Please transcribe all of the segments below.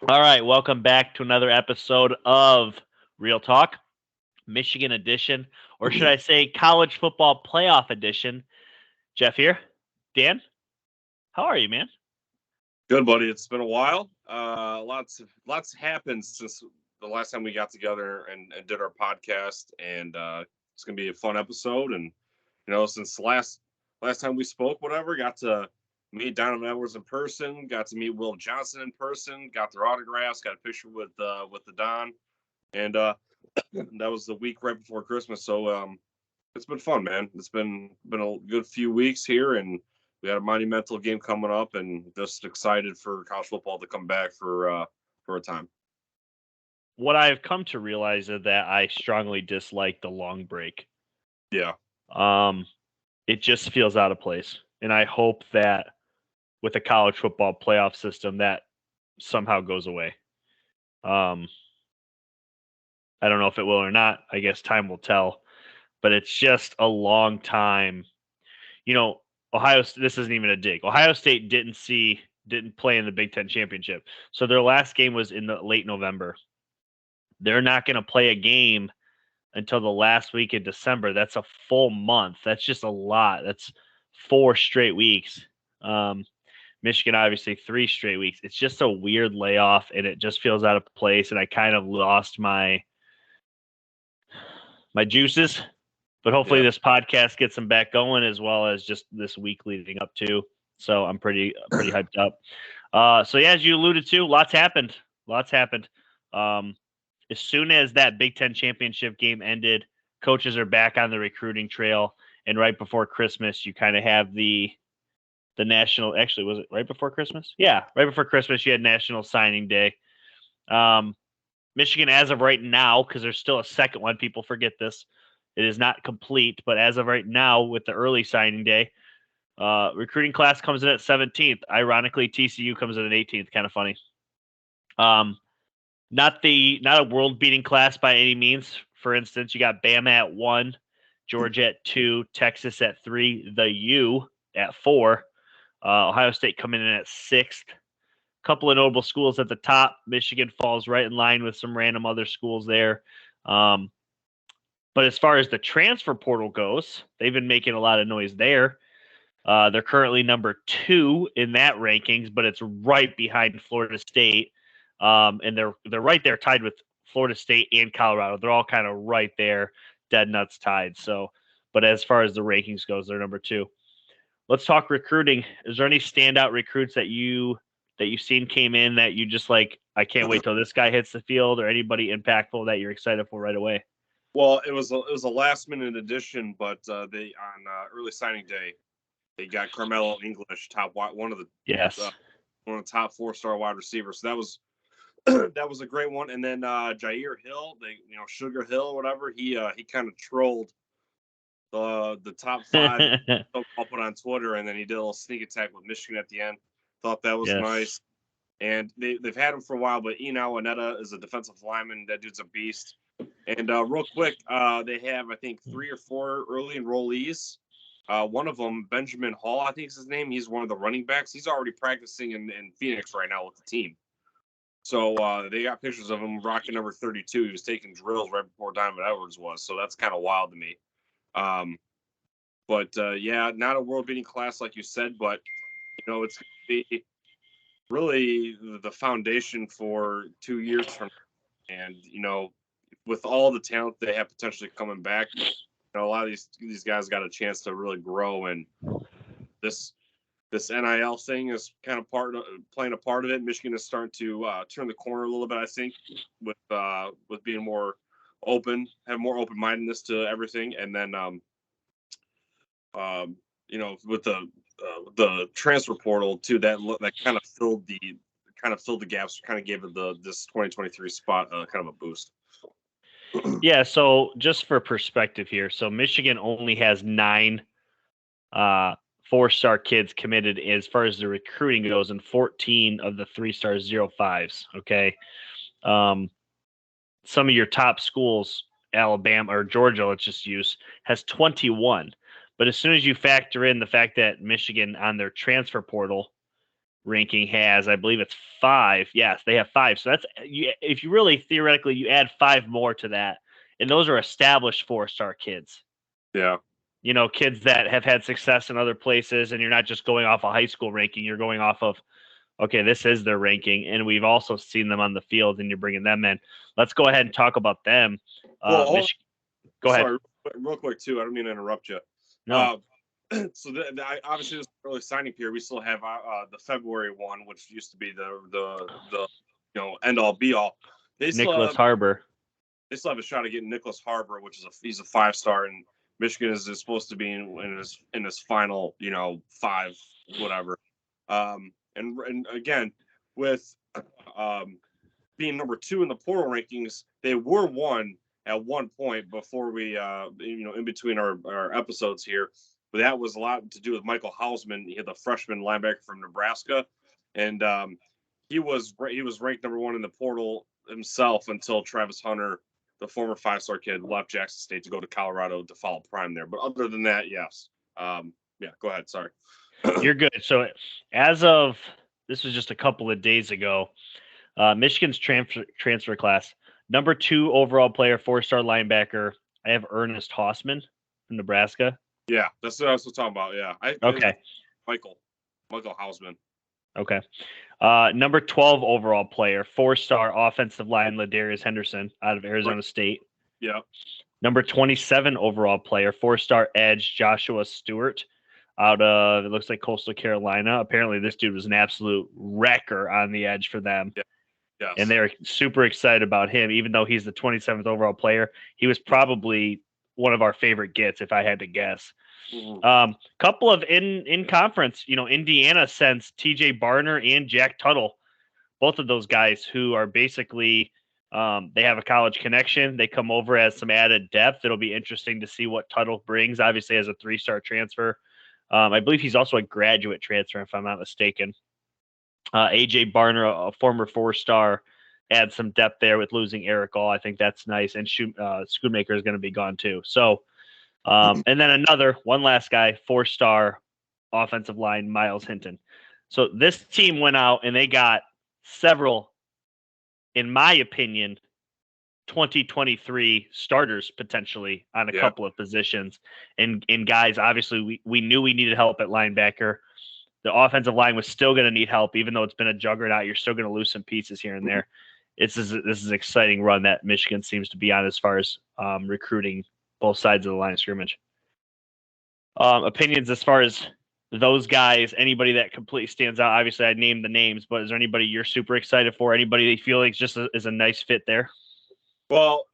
All right, welcome back to another episode of Real Talk, Michigan edition, or should I say college football playoff edition. Jeff here. Dan, how are you, man? Good, buddy. It's been a while. Lots happened since the last time we got together and did our podcast, and it's gonna be a fun episode. And since last time we spoke, whatever, got to meet Donovan Edwards in person, got to meet Will Johnson in person, got their autographs, got a picture with the Don, and that was the week right before Christmas. So it's been fun, man. It's been a good few weeks here, and we got a monumental game coming up, and just excited for college football to come back for a time. What I have come to realize is that I strongly dislike the long break. Yeah, Um, it just feels out of place, and I hope that with a college football playoff system that somehow goes away. Um, I don't know if it will or not. I guess time will tell, but it's just a long time. You know, this isn't even a dig. Ohio State didn't play in the Big Ten championship, so their last game was in the late November. They're not going to play a game until the last week in December. That's a full month. That's just a lot. That's 4 straight weeks. Um, Michigan obviously 3 straight weeks. It's just a weird layoff, and it just feels out of place. And I kind of lost my juices. But hopefully yeah. this podcast gets them back going, as well as just this week leading up to. So I'm pretty hyped up. So yeah, as you alluded to, lots happened. Lots happened. Um, as soon as that Big Ten championship game ended, coaches are back on the recruiting trail, and right before Christmas, you kind of have the national. Actually, was it right before Christmas? Yeah, right before Christmas, you had National Signing Day. Um, Michigan, as of right now, because there's still a second one, people forget this. It is not complete, but as of right now, with the early signing day, recruiting class comes in at 17th. Ironically, TCU comes in at 18th. Kind of funny. Um, not a world beating class by any means. For instance, you got Bama at 1, Georgia at 2, Texas at 3, the U at 4, Ohio State coming in at 6th. Couple of notable schools at the top. Michigan falls right in line with some random other schools there. Um, but as far as the transfer portal goes, they've been making a lot of noise there. They're currently number 2 in that rankings, but it's right behind Florida State, and they're right there tied with Florida State and Colorado. They're all kind of right there, dead nuts tied. So, but as far as the rankings goes, they're number 2. Let's talk recruiting. Is there any standout recruits that you've seen came in that you just like? I can't wait till this guy hits the field, or anybody impactful that you're excited for right away? Well, it was a last minute addition, but they on early signing day they got Carmelo English, Yes. one of the top 4-star wide receivers. So that was that was a great one. And then Jair Hill, Sugar Hill, whatever. He kind of trolled the top five I'll put on Twitter, and then he did a little sneak attack with Michigan at the end. Thought that was Yes. nice. And they've had him for a while, but Eno Anetta is a defensive lineman. That dude's a beast. And real quick, they have, I think, 3 or 4 early enrollees. One of them, Benjamin Hall, I think is his name. He's one of the running backs. He's already practicing in Phoenix right now with the team. So they got pictures of him rocking number 32. He was taking drills right before Donovan Edwards was. So that's kind of wild to me. Um, but yeah, not a world-beating class like you said, but it's going to be really the foundation for 2 years from now. And with all the talent they have potentially coming back, a lot of these guys got a chance to really grow. And this NIL thing is kind of playing a part of it. Michigan is starting to turn the corner a little bit, I think, with being more open, have more open mindedness to everything, and then with the transfer portal too, that kind of filled the gaps, kind of gave it this 2023 spot kind of a boost. Yeah, so just for perspective here, so Michigan only has 9 uh, 4-star kids committed as far as the recruiting goes, and 14 of the 3-star 05s. Okay, um, some of your top schools, Alabama or Georgia, let's just use, has 21. But as soon as you factor in the fact that Michigan on their transfer portal ranking has, I believe it's 5. Yes, they have 5. So that's if you really theoretically you add 5 more to that, and those are established 4-star kids. Yeah. Kids that have had success in other places, and you're not just going off a high school ranking. You're going off of, okay, this is their ranking, and we've also seen them on the field, and you're bringing them in. Let's go ahead and talk about them. Well, go ahead. Sorry, real quick too. I don't mean to interrupt you. No. So obviously this early signing period, we still have the February one, which used to be the end all be all. Nicholas Harbor. They still have a shot of getting Nicholas Harbor, which is he's a 5-star, and Michigan is supposed to be in his final 5 whatever. And again with being number 2 in the portal rankings, they were 1 at one point before we in between our episodes here. But that was a lot to do with Michael Hausman. He had the freshman linebacker from Nebraska, and he was ranked number 1 in the portal himself until Travis Hunter, the former 5-star kid, left Jackson State to go to Colorado to follow prime there. But other than that, yes. Go ahead. Sorry. You're good. So as of this was just a couple of days ago, Michigan's transfer class, number 2 overall player, 4-star linebacker. I have Ernest Hausman from Nebraska. Yeah, that's what I was talking about. Yeah. Okay. Michael Hausman. Okay. Number 12 overall player, 4-star offensive line, Ladarius Henderson out of Arizona State. Yeah. Number 27 overall player, 4-star edge, Joshua Stewart out of, it looks like, Coastal Carolina. Apparently this dude was an absolute wrecker on the edge for them. Yeah. Yes. And they're super excited about him, even though he's the 27th overall player. He was probably one of our favorite gets, if I had to guess. Mm-hmm. Couple of in conference, Indiana sends TJ Barner and Jack Tuttle, both of those guys who are basically they have a college connection. They come over as some added depth. It'll be interesting to see what Tuttle brings, obviously as a 3-star transfer. I believe he's also a graduate transfer, if I'm not mistaken. AJ Barner, a former 4-star, adds some depth there with losing Eric All. I think that's nice. And Schoonmaker is going to be gone too. So, and then one last guy, 4-star offensive line, Miles Hinton. So this team went out and they got several, in my opinion, 2023 starters potentially on a couple of positions. And guys, obviously we knew we needed help at linebacker. The offensive line was still going to need help, even though it's been a juggernaut. You're still going to lose some pieces here and there. This is an exciting run that Michigan seems to be on as far as recruiting both sides of the line of scrimmage. Opinions as far as those guys, anybody that completely stands out. Obviously, I named the names, but is there anybody you're super excited for? Anybody that you feel like just is a nice fit there? Well,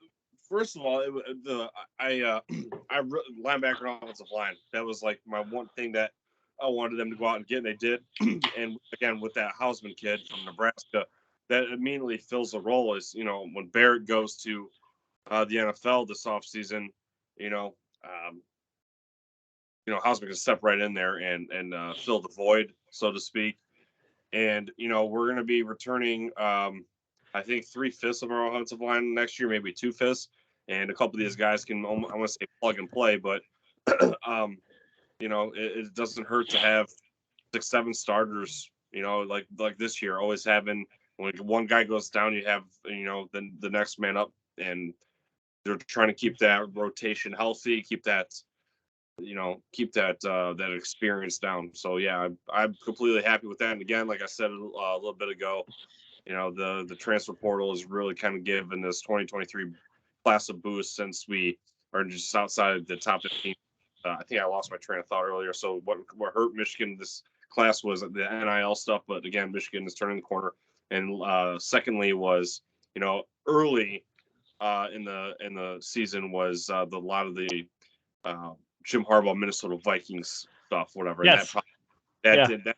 first of all, linebacker and offensive line. That was like my one thing that I wanted them to go out and get, and they did. And again, with that Hausman kid from Nebraska, that immediately fills the role. Is when Barrett goes to the NFL this offseason, Hausman can step right in there and fill the void, so to speak. And we're going to be returning, I think 3/5 of our offensive line next year, maybe 2/5, and a couple of these guys can, I want to say, plug and play, but it doesn't hurt to have 6-7 starters. Like this year, always having, when one guy goes down, you have then the next man up, and they're trying to keep that rotation healthy, keep that that experience down. So yeah, I'm completely happy with that. And again, like I said a little bit ago, the transfer portal is really kind of given this 2023 class a boost, since we are just outside the top 15. I think I lost my train of thought earlier. So what hurt Michigan this class was the NIL stuff, but again, Michigan is turning the corner. And secondly was, early in the season was a lot of the Jim Harbaugh Minnesota Vikings stuff, whatever. Yes. And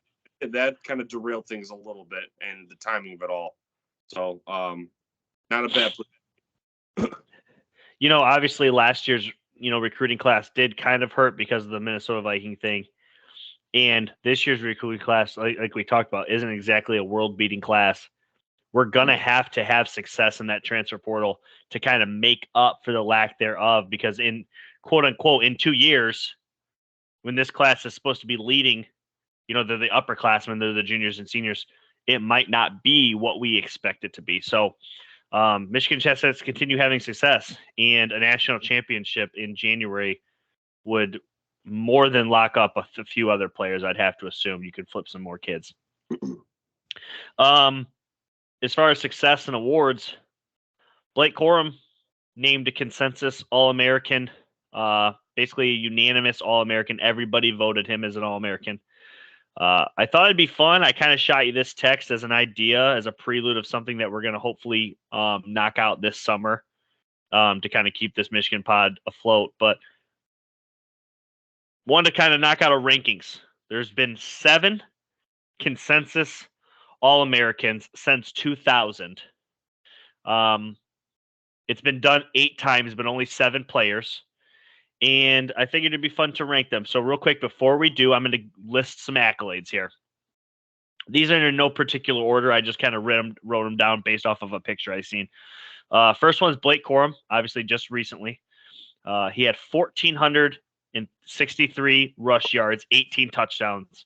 that kind of derailed things a little bit, and the timing of it all. So not a bad place. Obviously last year's recruiting class did kind of hurt because of the Minnesota Viking thing. And this year's recruiting class, like we talked about, isn't exactly a world-beating class. We're going to have success in that transfer portal to kind of make up for the lack thereof, because in quote-unquote, in 2 years, when this class is supposed to be leading they're the upperclassmen, they're the juniors and seniors. It might not be what we expect it to be. So Michigan just has to continue having success, and a national championship in January would more than lock up a few other players. I'd have to assume you could flip some more kids. As far as success and awards, Blake Corum named a consensus All-American, basically a unanimous All-American. Everybody voted him as an All-American. I thought it'd be fun. I kind of shot you this text as an idea, as a prelude of something that we're going to hopefully knock out this summer to kind of keep this Michigan pod afloat. But wanted to kind of knock out our rankings. There's been 7 consensus All-Americans since 2000. It's been done 8 times, but only 7 players. And I figured it'd be fun to rank them. So real quick, before we do, I'm going to list some accolades here. These are in no particular order. I just kind of wrote them down based off of a picture I seen. First one is Blake Corum, obviously just recently. He had 1,463 rush yards, 18 touchdowns,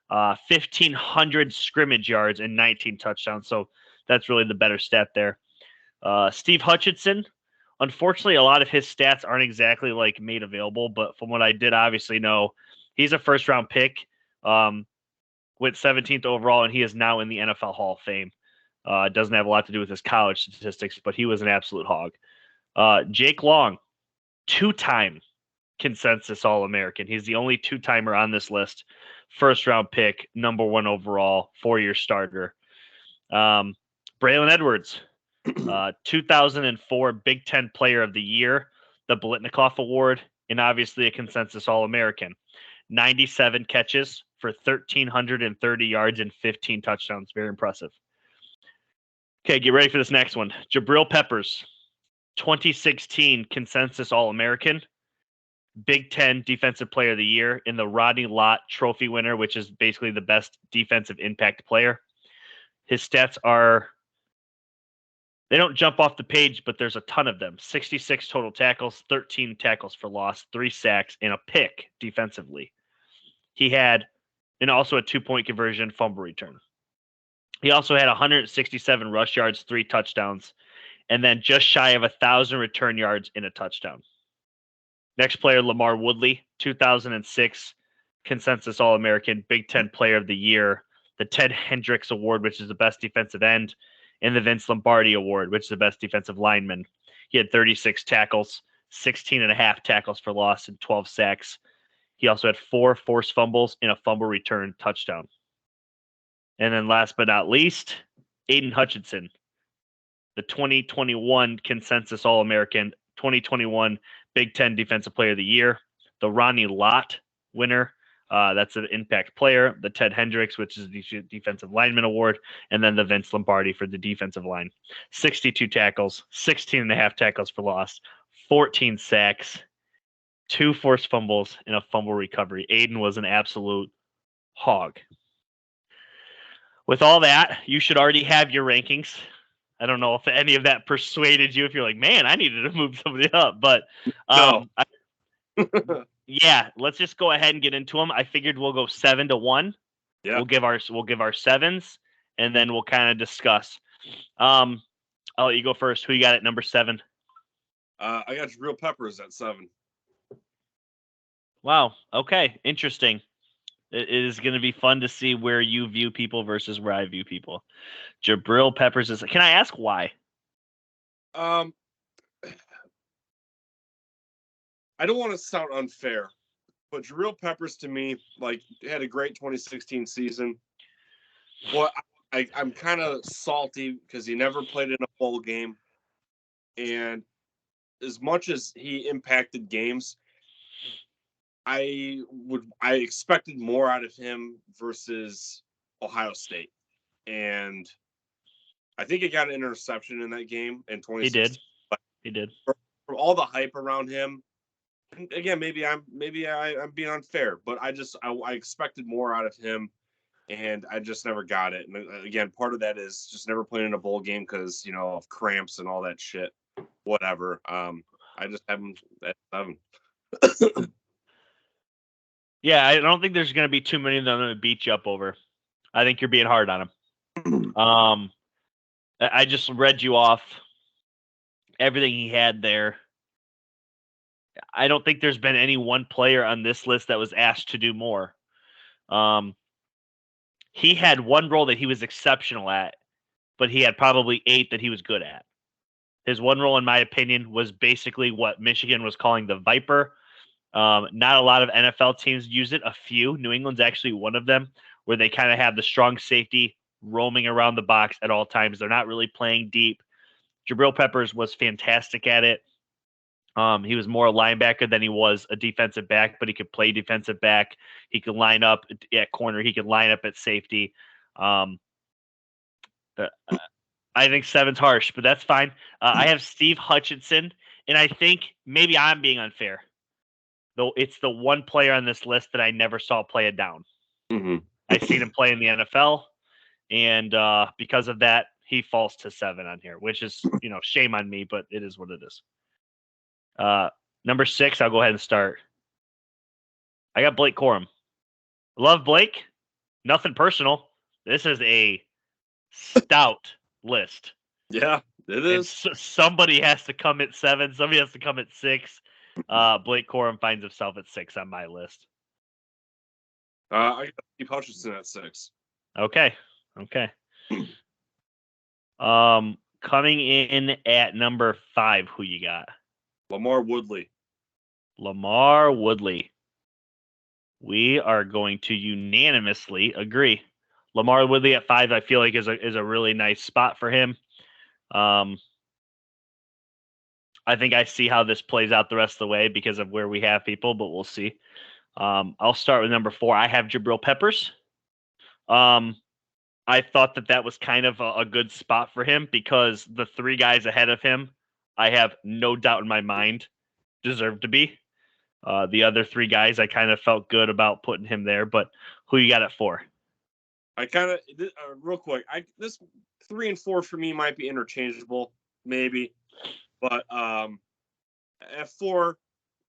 1,500 scrimmage yards, and 19 touchdowns. So that's really the better stat there. Steve Hutchinson, unfortunately, a lot of his stats aren't exactly like made available, but from what I did obviously know, he's a first-round pick, went 17th overall, and he is now in the NFL Hall of Fame. It doesn't have a lot to do with his college statistics, but he was an absolute hog. Jake Long, 2-time consensus All-American. He's the only 2-timer on this list. First-round pick, number 1 overall, 4-year starter. Braylon Edwards, 2004 Big Ten Player of the Year, the Biletnikoff Award, and obviously a consensus All-American. 97 catches for 1,330 yards and 15 touchdowns. Very impressive. Okay, get ready for this next one. Jabril Peppers, 2016 consensus All-American, Big Ten Defensive Player of the Year, and the Rodney Lott Trophy winner, which is basically the best defensive impact player. His stats are, they don't jump off the page, but there's a ton of them. 66 total tackles, 13 tackles for loss, 3 sacks, and a pick defensively. He had, and also a 2-point conversion, fumble return. He also had 167 rush yards, 3 touchdowns, and then just shy of 1,000 return yards in a touchdown. Next player, Lamar Woodley, 2006 consensus All-American, Big Ten Player of the Year, the Ted Hendricks Award, which is the best defensive end, and the Vince Lombardi Award, which is the best defensive lineman. He had 36 tackles, 16.5 tackles for loss, and 12 sacks. He also had 4 forced fumbles and a fumble return touchdown. And then last but not least, Aiden Hutchinson, the 2021 consensus All-American, 2021 Big Ten Defensive Player of the Year, the Ronnie Lott winner. That's an impact player, the Ted Hendricks, which is the Defensive Lineman Award, and then the Vince Lombardi for the defensive line. 62 tackles, 16.5 tackles for loss, 14 sacks, 2 forced fumbles, and a fumble recovery. Aiden was an absolute hog. With all that, you should already have your rankings. I don't know if any of that persuaded you. If you're like, man, I needed to move somebody up, but No. yeah, let's just go ahead and get into them. I figured we'll go 7-1. Yeah. We'll give our 7s, and then we'll kind of discuss. I'll let you go first. Who you got at number 7? I got Jabril Peppers at 7. Wow. Okay. Interesting. It is going to be fun to see where you view people versus where I view people. Jabril Peppers is. Can I ask why? I don't want to sound unfair, but Jabril Peppers to me, like, had a great 2016 season. Well, I'm kind of salty because he never played in a bowl game, and as much as he impacted games, I expected more out of him versus Ohio State, and I think he got an interception in that game in 2016. He did. For all the hype around him, and again, maybe I'm being unfair, but I expected more out of him, and I just never got it. And again, part of that is just never playing in a bowl game because of cramps and all that shit. Whatever. I just have him at 7. Yeah, I don't think there's going to be too many of them to beat you up over. I think you're being hard on him. I just read you off everything he had there. I don't think there's been any one player on this list that was asked to do more. He had one role that he was exceptional at, but he had probably 8 that he was good at. His one role, in my opinion, was basically what Michigan was calling the Viper. Not a lot of NFL teams use it. A few. New England's actually one of them, where they kind of have the strong safety roaming around the box at all times. They're not really playing deep. Jabril Peppers was fantastic at it. He was more a linebacker than he was a defensive back, but he could play defensive back. He could line up at corner. He could line up at safety. I think 7's harsh, but that's fine. I have Steve Hutchinson, and I think maybe I'm being unfair. Though it's the one player on this list that I never saw play it down. Mm-hmm. I've seen him play in the NFL, and because of that, he falls to 7 on here, which is, shame on me, but it is what it is. Number 6, I'll go ahead and start. I got Blake Corum. Love Blake. Nothing personal. This is a stout list. Yeah, it is. And somebody has to come at 7. Somebody has to come at 6. Blake Corum finds himself at 6 on my list. I got Steve Hutchinson at 6. Okay. Coming in at number 5, who you got? LaMarr Woodley. LaMarr Woodley. We are going to unanimously agree. LaMarr Woodley at 5, I feel like is a really nice spot for him. I think I see how this plays out the rest of the way because of where we have people, but we'll see. I'll start with number 4. I have Jabril Peppers. I thought that was kind of a good spot for him because the 3 guys ahead of him, I have no doubt in my mind, deserve to be. The other 3 guys, I kind of felt good about putting him there, but who you got at 4? I kind of real quick. This 3 and 4 for me might be interchangeable, maybe, but at 4,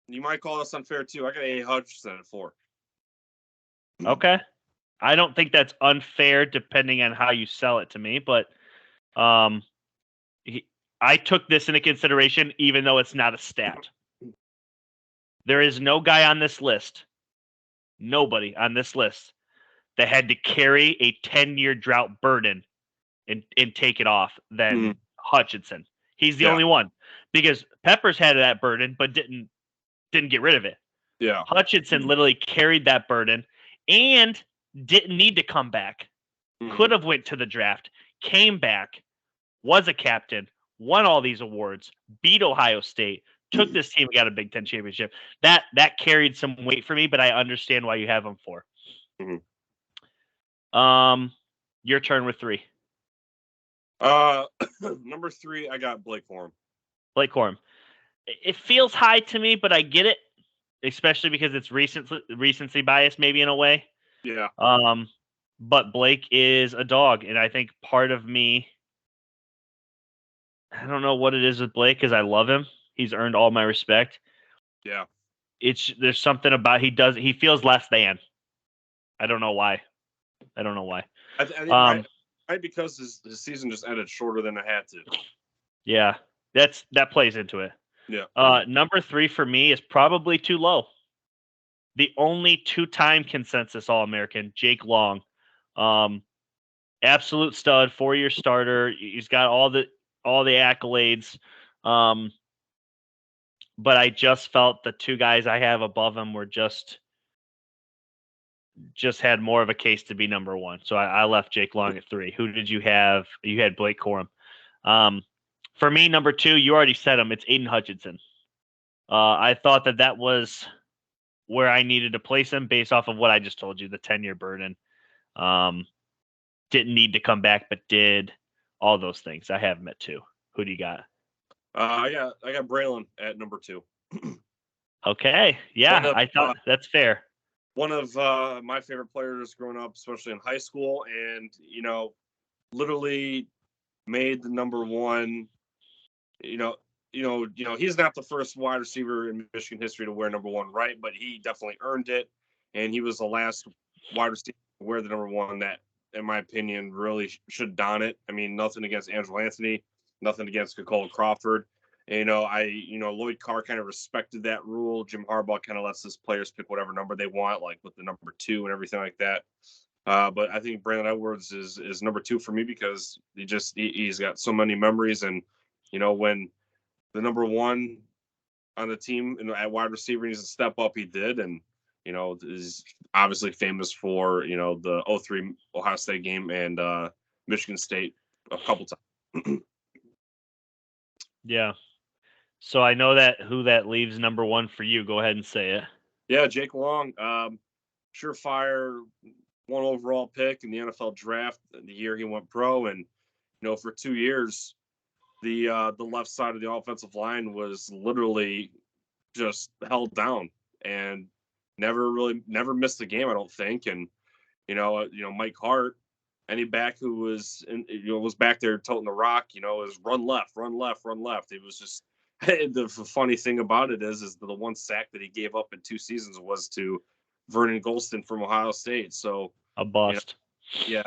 you might call this unfair too. I got A. Hutchinson at 4. Okay, I don't think that's unfair, depending on how you sell it to me, but I took this into consideration, even though it's not a stat. There is no guy on this list, nobody on this list, that had to carry a 10-year drought burden and take it off than Hutchinson. He's the only one, because Peppers had that burden but didn't get rid of it. Yeah, Hutchinson literally carried that burden and didn't need to come back. Could have went to the draft, came back, was a captain, won all these awards, beat Ohio State, took this team, got a Big Ten championship. That carried some weight for me, but I understand why you have him 4. Your turn with 3. Number 3, I got Blake Corum. Blake Corum. It feels high to me, but I get it, especially because it's recency bias, maybe in a way. Yeah. But Blake is a dog, and I think part of me, I don't know what it is with Blake, because I love him. He's earned all my respect. Yeah. There's something about he feels less than. I don't know why. I think right because his season just ended shorter than it had to. Yeah, that plays into it. Yeah. Number 3 for me is probably too low. The only 2-time consensus All-American, Jake Long. Absolute stud, 4-year starter. He's got all the accolades. But I just felt the 2 guys I have above him were just had more of a case to be number 1. So I left Jake Long at 3. Who did you have? You had Blake Corum. For me, number 2, you already said him. It's Aiden Hutchinson. I thought that was where I needed to place him based off of what I just told you, the 10-year burden. Didn't need to come back, but did. All those things. I have him at 2. Who do you got? I got Braylon at number 2. Okay. Yeah, I thought that's fair. One of my favorite players growing up, especially in high school, and literally made the number 1. He's not the first wide receiver in Michigan history to wear number 1, right? But he definitely earned it. and he was the last wide receiver to wear the number 1 that, in my opinion, really should don it. I mean, nothing against Angelo Anthony, nothing against Cole Crawford. And, Lloyd Carr kind of respected that rule. Jim Harbaugh kind of lets his players pick whatever number they want, like with the number 2 and everything like that. But I think Braylon Edwards is number 2 for me because he's got so many memories. And, when the number 1 on the team at wide receiver needs to step up, he did. And, is obviously famous for, the 2003 Ohio State game and Michigan State a couple times. Yeah. So I know who that leaves number 1 for you. Go ahead and say it. Yeah, Jake Long, surefire 1 overall pick in the NFL draft the year he went pro. And, for 2 years, the left side of the offensive line was literally just held down and never missed a game, I don't think. And, Mike Hart, any back who was back there toting the rock, is run left, run left, run left. It was just the funny thing about it is the 1 sack that he gave up in 2 seasons was to Vernon Golston from Ohio State. So a bust. Yeah.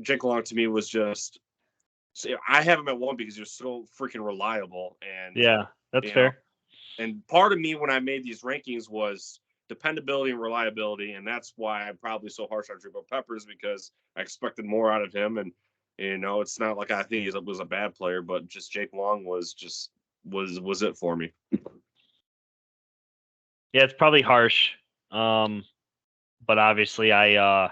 Jake Long to me was just. I have him at 1 because you're so freaking reliable. And yeah, that's fair. And part of me when I made these rankings was dependability and reliability, and that's why I'm probably so harsh on Jabril Peppers because I expected more out of him. And it's not like I think he was a bad player, but just Jake Long was it for me. Yeah, it's probably harsh, but obviously I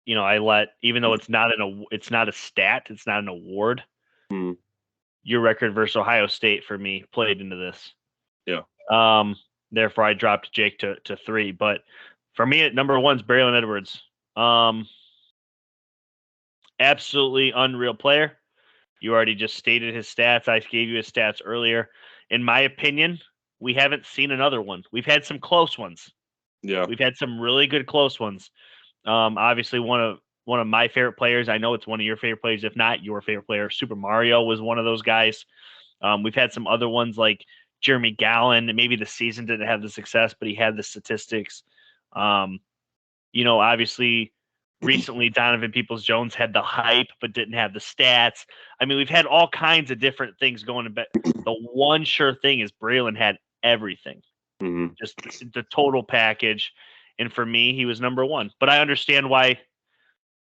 let, even though it's not a stat, it's not an award. Your record versus Ohio State for me played into this. Yeah. Therefore, I dropped Jake to 3. But for me, at number 1's Braylon Edwards. Absolutely unreal player. You already just stated his stats. I gave you his stats earlier. In my opinion, we haven't seen another one. We've had some close ones. Yeah. We've had some really good close ones. Obviously, one of my favorite players. I know it's one of your favorite players, if not your favorite player. Super Mario was one of those guys. We've had some other ones like Jeremy Gallen. Maybe the season didn't have the success, but he had the statistics. Obviously, recently Donovan Peoples-Jones had the hype, but didn't have the stats. I mean, we've had all kinds of different things going. But the one sure thing is Braylon had everything, just the total package. And for me, he was number 1. But I understand why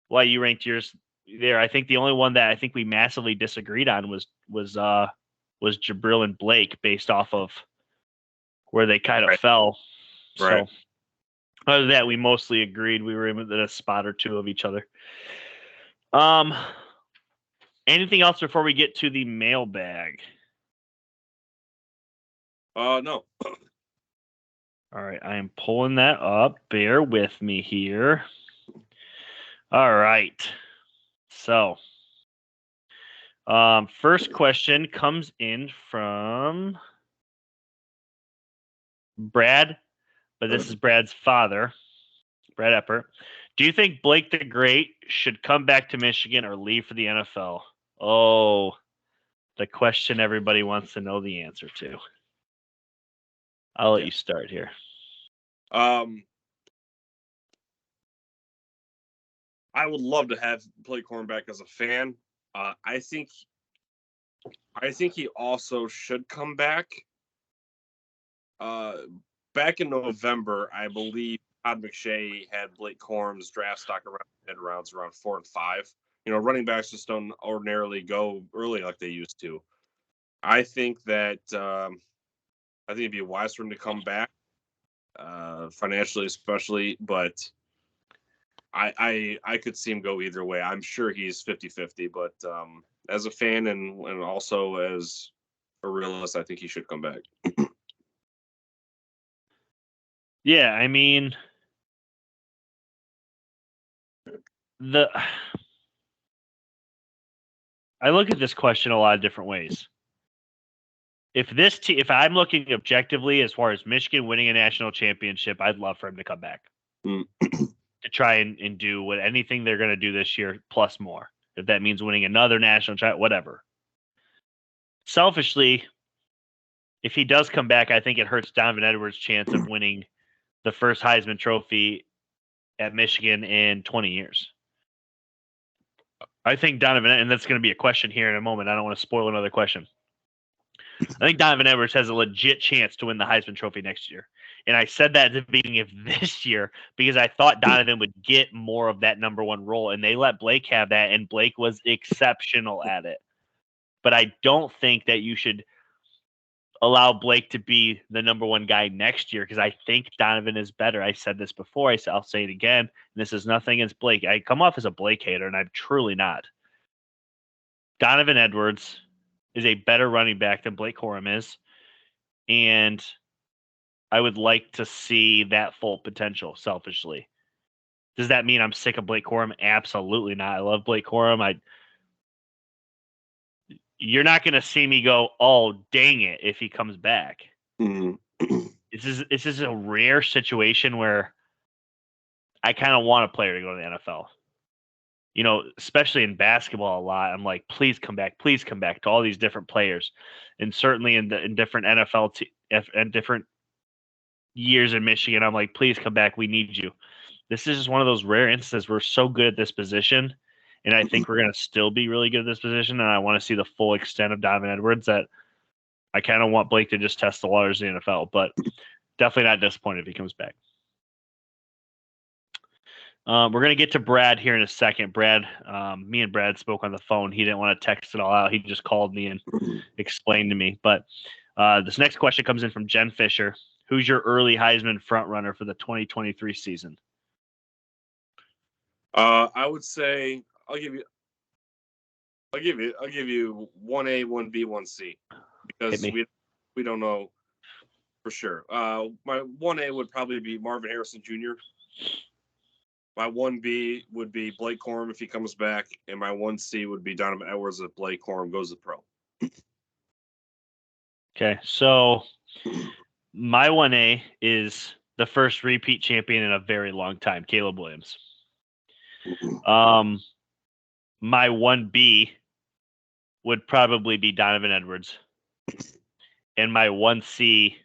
you ranked yours there. I think the only one that I think we massively disagreed on was Jabril and Blake based off of where they kind of fell. Right. So other than that, we mostly agreed. We were within a spot or 2 of each other. Anything else before we get to the mailbag? No. All right, I am pulling that up. Bear with me here. All right. So, first question comes in from Brad, but this is Brad's father, Brad Epper. Do you think Blake the Great should come back to Michigan or leave for the NFL? Oh, the question everybody wants to know the answer to. I'll let you start here. I would love to have Blake Cornback as a fan. I think he also should come back. Back in November, I believe Todd McShay had Blake Corum's draft stock around mid-rounds, around 4 and 5. Running backs just don't ordinarily go early like they used to. I think that it'd be wise for him to come back, financially especially, but I could see him go either way. I'm sure he's 50-50, but as a fan and also as a realist, I think he should come back. Yeah, I mean, I look at this question a lot of different ways. If I'm looking objectively as far as Michigan winning a national championship, I'd love for him to come back to try and do anything they're going to do this year plus more. If that means winning another national championship, whatever. Selfishly, if he does come back, I think it hurts Donovan Edwards' chance of winning the first Heisman Trophy at Michigan in 20 years. I think Donovan, and that's going to be a question here in a moment. I don't want to spoil another question. I think Donovan Edwards has a legit chance to win the Heisman Trophy next year. And I said that at the beginning of this year because I thought Donovan would get more of that number one role, and they let Blake have that, and Blake was exceptional at it. But I don't think that you should allow Blake to be the number one guy next year because I think Donovan is better. I said this before. I'll say it again. And this is nothing against Blake. I come off as a Blake hater, and I'm truly not. Donovan Edwards is a better running back than Blake Corum is, and I would like to see that full potential selfishly. Does that mean I'm sick of Blake Corum? Absolutely not. I love Blake Corum. You're not going to see me go, oh, dang it, if he comes back. Mm-hmm. This is a rare situation where I kind of want a player to go to the NFL. You know, especially in basketball a lot, I'm like, please come back to all these different players. And certainly in different NFL and different years in Michigan, I'm like, please come back. We need you. This is just one of those rare instances. We're so good at this position, and I think we're going to still be really good at this position, and I want to see the full extent of Donovan Edwards that I kind of want Blake to just test the waters in the NFL, but definitely not disappointed if he comes back. We're going to get to Brad here in a second. Brad, me and Brad spoke on the phone. He didn't want to text it all out. He just called me and explained to me. But this next question comes in from Jen Fisher. Who's your early Heisman front runner for the 2023 season? I would say I'll give you 1A, 1B, 1C because we don't know for sure. My 1A would probably be Marvin Harrison Jr. My 1B would be Blake Corum if he comes back, and my 1C would be Donovan Edwards if Blake Corum goes to pro. Okay, so my 1A is the first repeat champion in a very long time, Caleb Williams. My 1B would probably be Donovan Edwards. And my 1C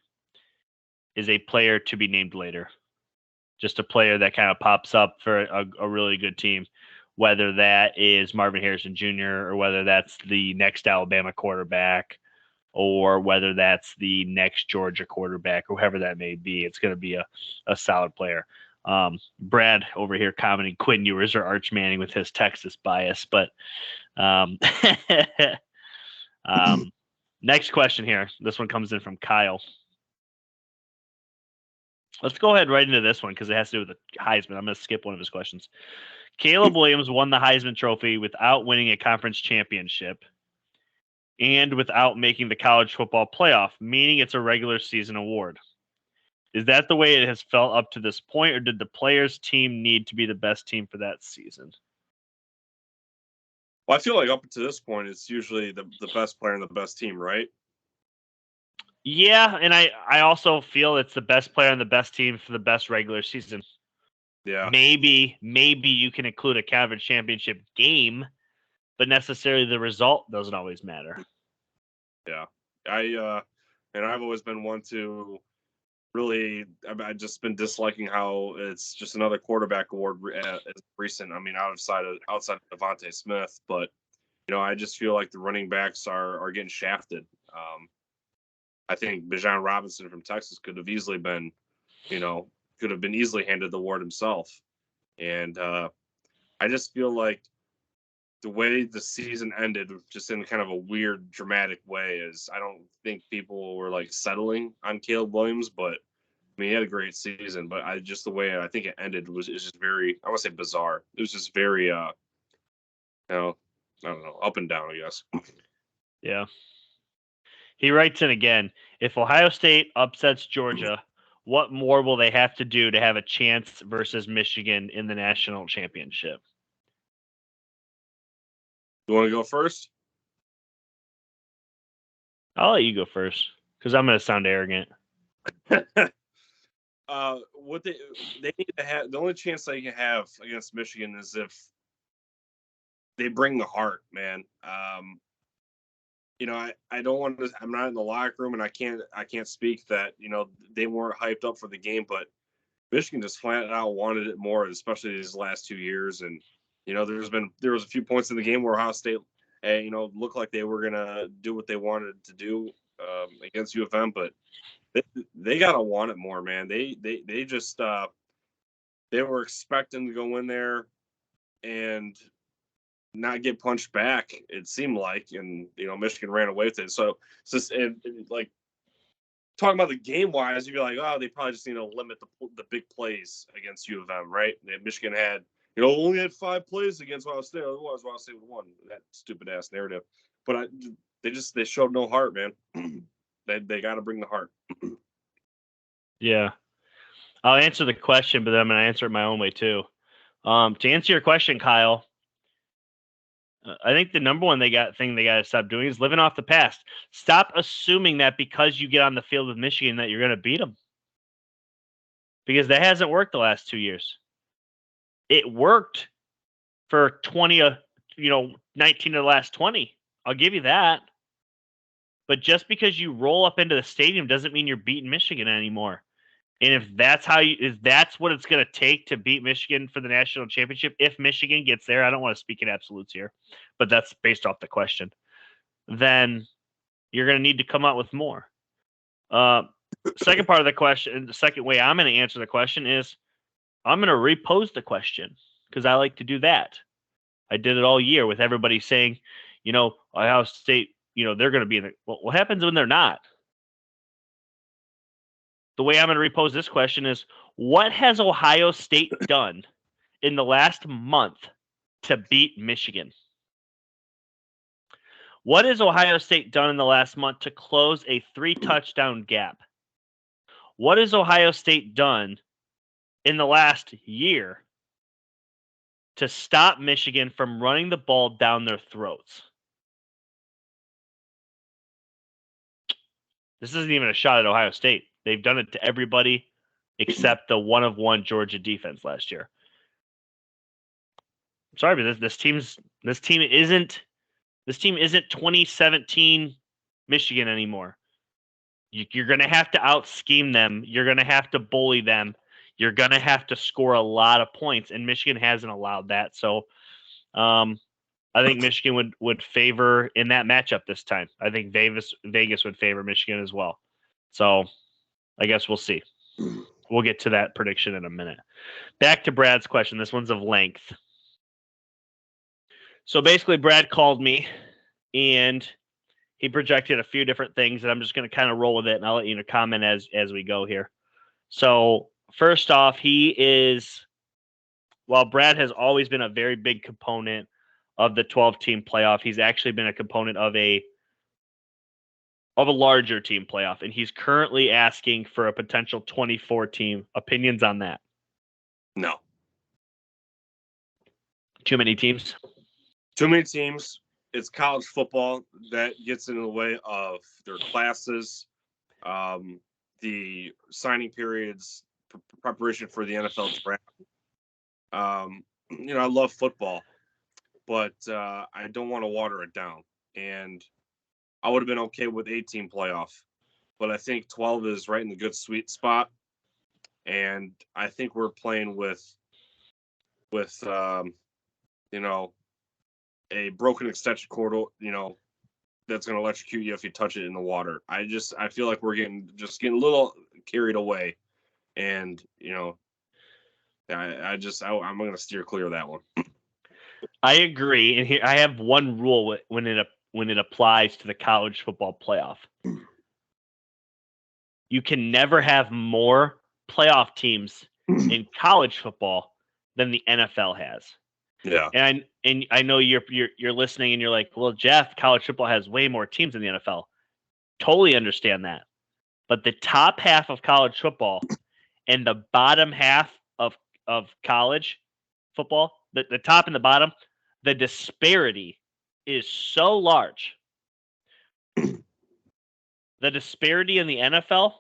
is a player to be named later. Just a player that kind of pops up for a really good team, whether that is Marvin Harrison Jr. or whether that's the next Alabama quarterback or whether that's the next Georgia quarterback, or whoever that may be. It's going to be a solid player. Brad over here commenting Quinn Ewers or Arch Manning with his Texas bias, but next question here. This one comes in from Kyle. Let's go ahead right into this one because it has to do with the Heisman. I'm going to skip one of his questions. Caleb Williams won the Heisman Trophy without winning a conference championship and without making the college football playoff, meaning it's a regular season award. Is that the way it has felt up to this point, or did the players' team need to be the best team for that season? Well, I feel like up to this point, it's usually the best player and the best team, right? Yeah, and I also feel it's the best player and the best team for the best regular season. Yeah. Maybe you can include a conference championship game, but necessarily the result doesn't always matter. Yeah. I've always been one to really, I've just been disliking how it's just another quarterback award as recent. I mean, outside of Devontae Smith, but I just feel like the running backs are getting shafted. I think Bijan Robinson from Texas could have easily been, easily handed the award himself. And I just feel like the way the season ended, just in kind of a weird, dramatic way, is I don't think people were like settling on Caleb Williams, but I mean, he had a great season, but the way I think it ended is just very, I want to say bizarre. It was just very, I don't know, up and down, I guess. Yeah. He writes in again, if Ohio State upsets Georgia, what more will they have to do to have a chance versus Michigan in the national championship? You want to go first? I'll let you go first because I'm going to sound arrogant. What they need to have, the only chance they can have against Michigan is if they bring the heart, man. I don't want to. I'm not in the locker room, and I can't speak that they weren't hyped up for the game. But Michigan just flat out wanted it more, especially these last 2 years. And there was a few points in the game where Ohio State, looked like they were gonna do what they wanted to do against U of M, but they gotta want it more, man. They just they were expecting to go in there and not get punched back. It seemed like, and Michigan ran away with it. So it's just like talking about the game wise, you'd be like, oh, they probably just need to limit the big plays against U of M, right? Michigan had only had 5 plays against Ohio State. Otherwise, Ohio State would have won. That stupid ass narrative. But they showed no heart, man. They got to bring the heart. Yeah. I'll answer the question, but then I'm going to answer it my own way too. To answer your question, Kyle, I think the number one thing they got to stop doing is living off the past. Stop assuming that because you get on the field with Michigan that you're going to beat them, because that hasn't worked the last 2 years. It worked for 19 of the last 20. I'll give you that. But just because you roll up into the stadium doesn't mean you're beating Michigan anymore. And if that's what it's going to take to beat Michigan for the national championship, if Michigan gets there, I don't want to speak in absolutes here, but that's based off the question, then you're going to need to come out with more. Second part of the question, the second way I'm going to answer the question is I'm going to repose the question because I like to do that. I did it all year with everybody saying, Ohio State, they're going to be in the – well, what happens when they're not? The way I'm going to repose this question is, what has Ohio State done in the last month to beat Michigan? What has Ohio State done in the last month to close a 3-touchdown gap? What has Ohio State done in the last year to stop Michigan from running the ball down their throats? This isn't even a shot at Ohio State. They've done it to everybody except the 1-of-1 Georgia defense last year. I'm sorry, but this team isn't 2017 Michigan anymore. You're going to have to out-scheme them. You're going to have to bully them. You're going to have to score a lot of points, and Michigan hasn't allowed that. So I think Michigan would favor in that matchup this time. I think Vegas would favor Michigan as well. So I guess we'll see. We'll get to that prediction in a minute. Back to Brad's question. This one's of length. So basically, Brad called me, and he projected a few different things, and I'm just going to kind of roll with it, and I'll let you comment as we go here. So first off, while Brad has always been a very big component of the 12-team playoff, he's actually been a component of a larger team playoff, and he's currently asking for a potential 24-team. Opinions on that? No. Too many teams? Too many teams. It's college football that gets in the way of their classes, the signing periods, preparation for the NFL draft. I love football, but I don't want to water it down. And I would have been okay with 18 playoff, but I think 12 is right in the good sweet spot. And I think we're playing with a broken extension cord, that's going to electrocute you if you touch it in the water. I feel like we're getting a little carried away, and I'm going to steer clear of that one. I agree, and here I have one rule when it applies to the college football playoff. You can never have more playoff teams in college football than the NFL has. Yeah. And I know you're listening and you're like, well, Jeff, college football has way more teams than the NFL. Totally understand that. But the top half of college football and the bottom half of college football, the top and the bottom, the disparity is so large. The disparity in the NFL,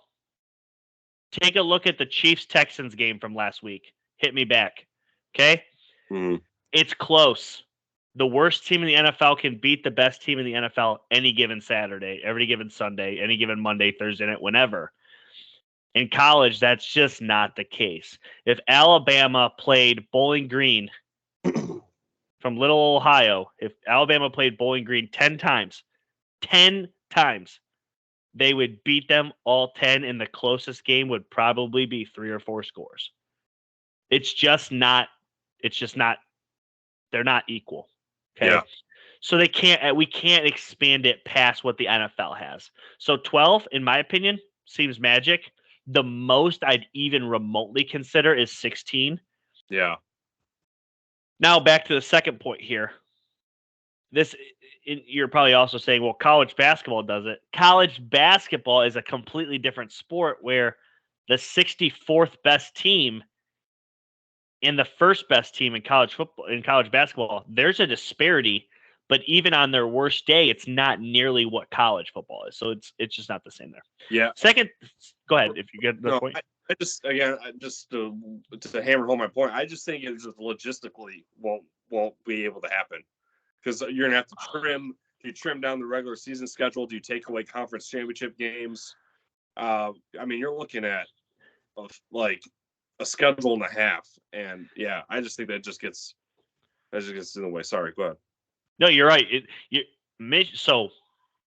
take a look at the Chiefs-Texans game from last week. Hit me back. Okay? Mm-hmm. It's close. The worst team in the NFL can beat the best team in the NFL any given Saturday, every given Sunday, any given Monday, Thursday night, whenever. In college, that's just not the case. If Alabama played Bowling Green from Little Ohio, if Alabama played Bowling Green 10 times, they would beat them all 10, and the closest game would probably be 3 or 4 scores. It's just not, they're not equal. Okay. Yeah. So we can't expand it past what the NFL has. So 12, in my opinion, seems magic. The most I'd even remotely consider is 16. Yeah. Now back to the second point here. You're probably also saying, well, college basketball does it. College basketball is a completely different sport where the 64th best team and the first best team in college basketball, there's a disparity, but even on their worst day, it's not nearly what college football is. So it's just not the same there. Yeah. Second, go ahead if you get the point. I just to hammer home my point, I just think it just logistically won't be able to happen. Because you're gonna have to trim. Do you trim down the regular season schedule? Do you take away conference championship games? I mean, you're looking at like a schedule and a half, and yeah, I just think that just gets in the way. Sorry, go ahead. No, you're right. So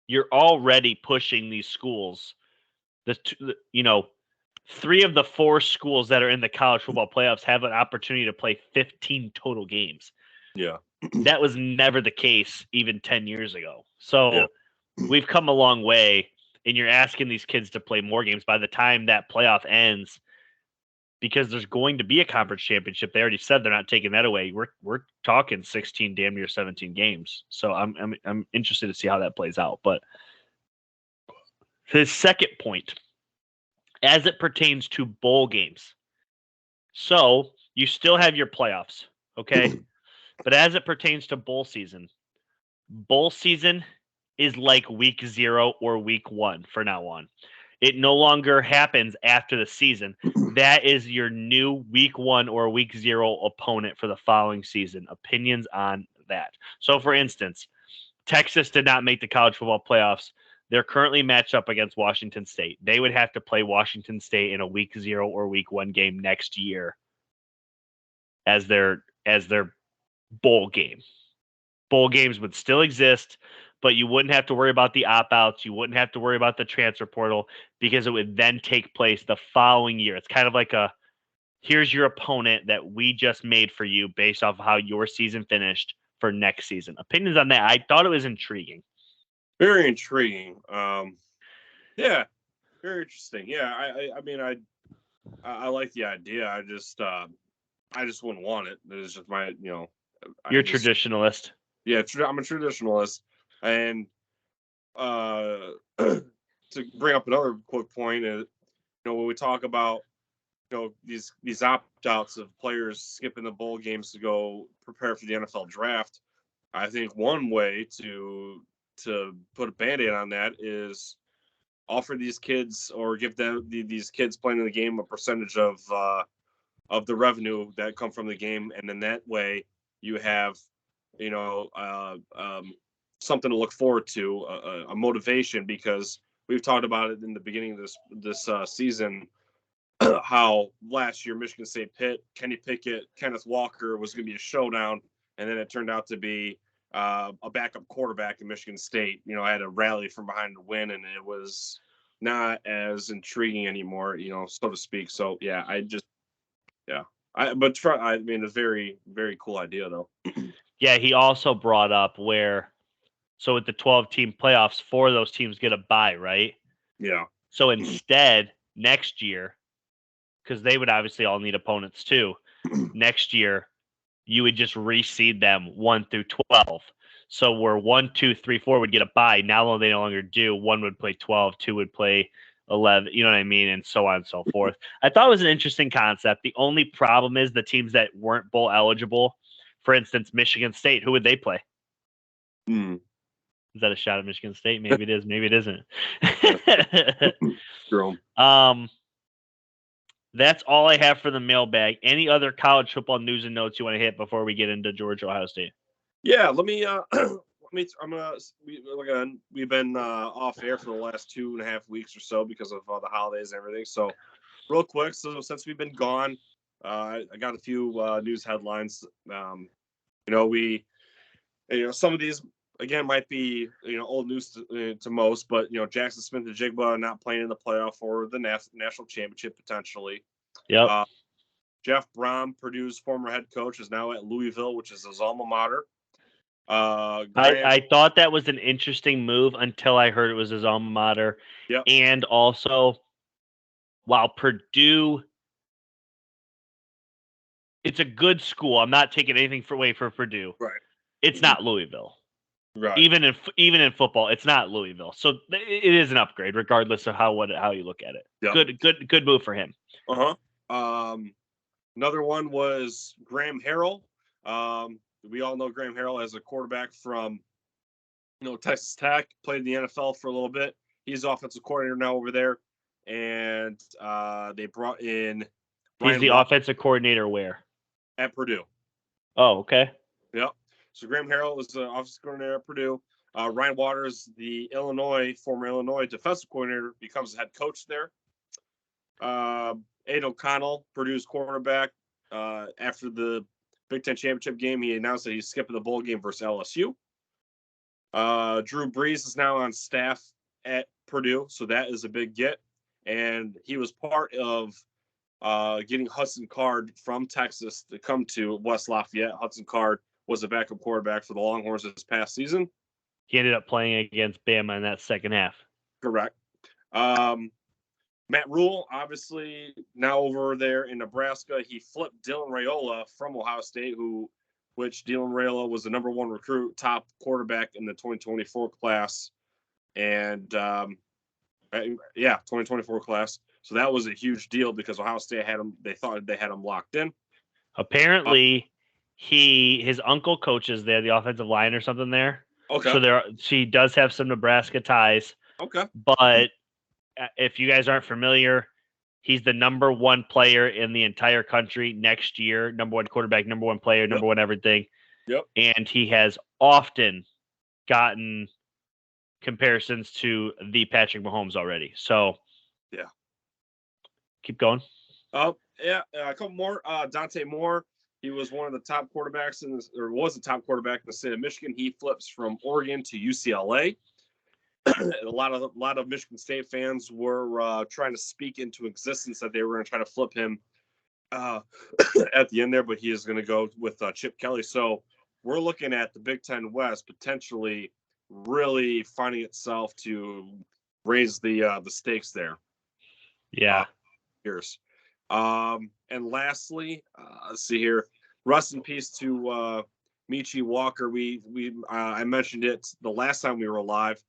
you're already pushing these schools. 3 of the 4 schools that are in the college football playoffs have an opportunity to play 15 total games. Yeah. That was never the case even 10 years ago. So Yeah. We've come a long way, and you're asking these kids to play more games by the time that playoff ends, because there's going to be a conference championship. They already said they're not taking that away. We're talking 16, damn near 17 games. So I'm interested to see how that plays out. But the second point, as it pertains to bowl games, so you still have your playoffs, okay? But as it pertains to bowl season is like week 0 or week 1 for now on. It no longer happens after the season. That is your new week 1 or week 0 opponent for the following season. Opinions on that? So, for instance, Texas did not make the college football playoffs. They're currently matched up against Washington State. They would have to play Washington State in a week 0 or week 1 game next year as their bowl game. Bowl games would still exist, but you wouldn't have to worry about the opt-outs. You wouldn't have to worry about the transfer portal, because it would then take place the following year. It's kind of like here's your opponent that we just made for you based off of how your season finished for next season. Opinions on that? I thought it was intriguing. Very intriguing. Yeah, very interesting. Yeah, I mean, I like the idea. I just wouldn't want it. It's just my, You're a traditionalist. Yeah, I'm a traditionalist, and to bring up another quick point is, when we talk about, these opt-outs of players skipping the bowl games to go prepare for the NFL draft, I think one way to put a Band-Aid on that is offer these kids, or give them these kids playing in the game a percentage of the revenue that come from the game, and then that way you have something to look forward to, a motivation, because we've talked about it in the beginning of this season, how last year Michigan State Pitt, Kenny Pickett, Kenneth Walker was going to be a showdown, and then it turned out to be a backup quarterback in Michigan State. I had a rally from behind to win, and it was not as intriguing anymore, so to speak. So yeah, I mean, it's a very, very cool idea though. Yeah, he also brought up so with the 12-team playoffs, 4 of those teams get a bye, right? Yeah. So instead, next year, because they would obviously all need opponents too, next year, you would just reseed them 1 through 12. So where 1, 2, 3, 4 would get a bye, now they no longer do. 1 would play 12, 2 would play 11, you know what I mean, and so on and so forth. I thought it was an interesting concept. The only problem is the teams that weren't bowl eligible, for instance, Michigan State, who would they play? Is that a shot at Michigan State? Maybe it is. Maybe it isn't. That's all I have for the mailbag. Any other college football news and notes you want to hit before we get into Georgia, Ohio State? Yeah, let me I'm gonna. We've been off air for the last 2.5 weeks or so because of the holidays and everything. So, real quick, so since we've been gone, I got a few news headlines. Some of these again might be old news to most, but Jackson Smith-Njigba not playing in the playoff for the national championship potentially. Yep. Jeff Brom, Purdue's former head coach, is now at Louisville, which is his alma mater. I thought that was an interesting move until I heard it was his alma mater. Yep. And also, while Purdue, it's a good school. I'm not taking anything away for Purdue. Right. It's not Louisville. Right. Even in football, it's not Louisville. So it is an upgrade, regardless of how you look at it. Yep. Good move for him. Another one was Graham Harrell. We all know Graham Harrell as a quarterback from Texas Tech, played in the NFL for a little bit. He's offensive coordinator now over there, and they brought in. He's the offensive coordinator where? At Purdue. Oh, okay. Yep. So Graham Harrell is the offensive coordinator at Purdue. Ryan Waters, the former Illinois defensive coordinator, becomes the head coach there. Aiden O'Connell, Purdue's quarterback, after the Big Ten championship game, he announced that he's skipping the bowl game versus LSU. Drew Brees is now on staff at Purdue, so that is a big get. And he was part of getting Hudson Card from Texas to come to West Lafayette. Hudson Card was a backup quarterback for the Longhorns this past season. He ended up playing against Bama in that second half. Correct. Matt Rule, obviously now over there in Nebraska, he flipped Dylan Raiola from Ohio State, which Dylan Raiola was the number one recruit, top quarterback in the 2024 class. And 2024 class. So that was a huge deal because Ohio State they thought they had him locked in. Apparently, his uncle coaches there, the offensive line or something there. Okay. So she does have some Nebraska ties. Okay. But if you guys aren't familiar, he's the number one player in the entire country next year. Number one quarterback, number one player, number one everything. Yep. And he has often gotten comparisons to the Patrick Mahomes already. So, yeah. Keep going. A couple more. Dante Moore, he was one of the top quarterbacks was the top quarterback in the state of Michigan. He flips from Oregon to UCLA. a lot of Michigan State fans were trying to speak into existence that they were going to try to flip him at the end there, but he is going to go with Chip Kelly. So we're looking at the Big Ten West potentially really finding itself to raise the stakes there. Yeah. Years. And lastly, let's see here. Rest in peace to Michi Walker. I mentioned it the last time we were live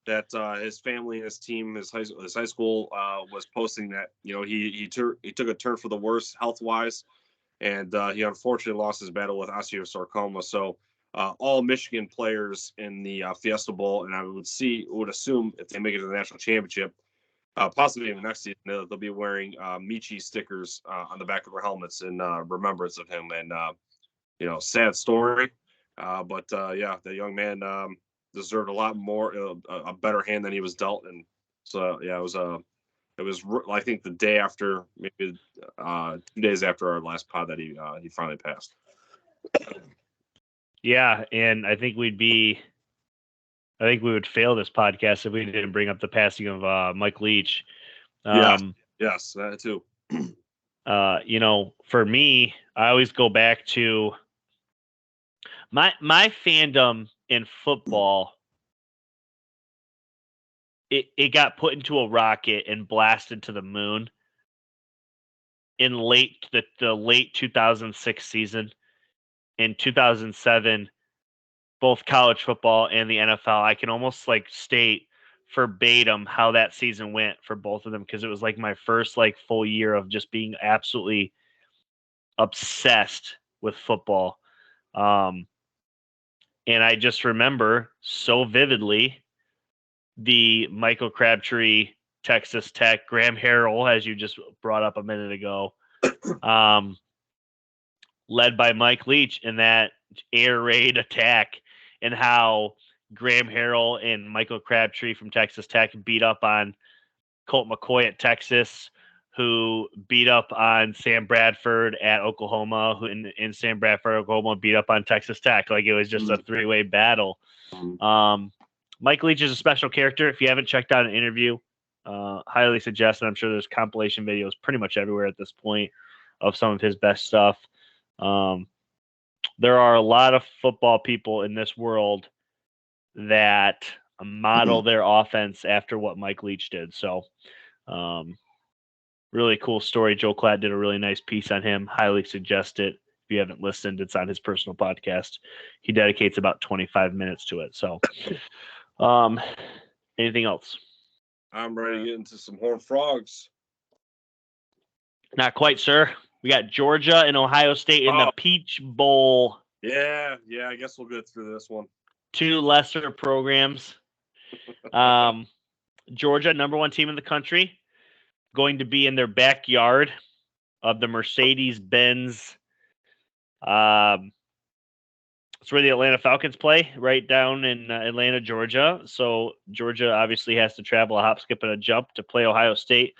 that his family and his team, his high school was posting that he took a turn for the worse health wise, and he unfortunately lost his battle with osteosarcoma. So all Michigan players in the Fiesta Bowl, and I would assume if they make it to the national championship, possibly even next season, they'll be wearing Michi stickers on the back of their helmets in remembrance of him. And sad story, but the young man deserved a lot more, a better hand than he was dealt. And so it was I think the day after, maybe 2 days after our last pod, that he finally passed. Yeah, and I think we would fail this podcast if we didn't bring up the passing of Mike Leach. Yes, that too. For me, I always go back to my fandom in football. It got put into a rocket and blasted to the moon in the late 2006 season. In 2007, both college football and the NFL, I can almost state verbatim how that season went for both of them, because it was my first full year of just being absolutely obsessed with football. And I just remember so vividly the Michael Crabtree, Texas Tech, Graham Harrell, as you just brought up a minute ago, led by Mike Leach in that air raid attack, and how Graham Harrell and Michael Crabtree from Texas Tech beat up on Colt McCoy at Texas, who beat up on Sam Bradford at Oklahoma, and Sam Bradford, Oklahoma beat up on Texas Tech. Like, it was just a three-way battle. Mike Leach is a special character. If you haven't checked out an interview, highly suggest it. I'm sure there's compilation videos pretty much everywhere at this point of some of his best stuff. There are a lot of football people in this world that model their offense after what Mike Leach did. So, really cool story. Joe Klatt did a really nice piece on him. Highly suggest it. If you haven't listened, it's on his personal podcast. He dedicates about 25 minutes to it. So, anything else? I'm ready to get into some Horned Frogs. Not quite, sir. We got Georgia and Ohio State in the Peach Bowl. Yeah, I guess we'll get through this one. Two lesser programs. Georgia, number one team in the country, going to be in their backyard of the Mercedes-Benz. It's where the Atlanta Falcons play, right down in Atlanta, Georgia. So Georgia obviously has to travel a hop, skip, and a jump to play Ohio State.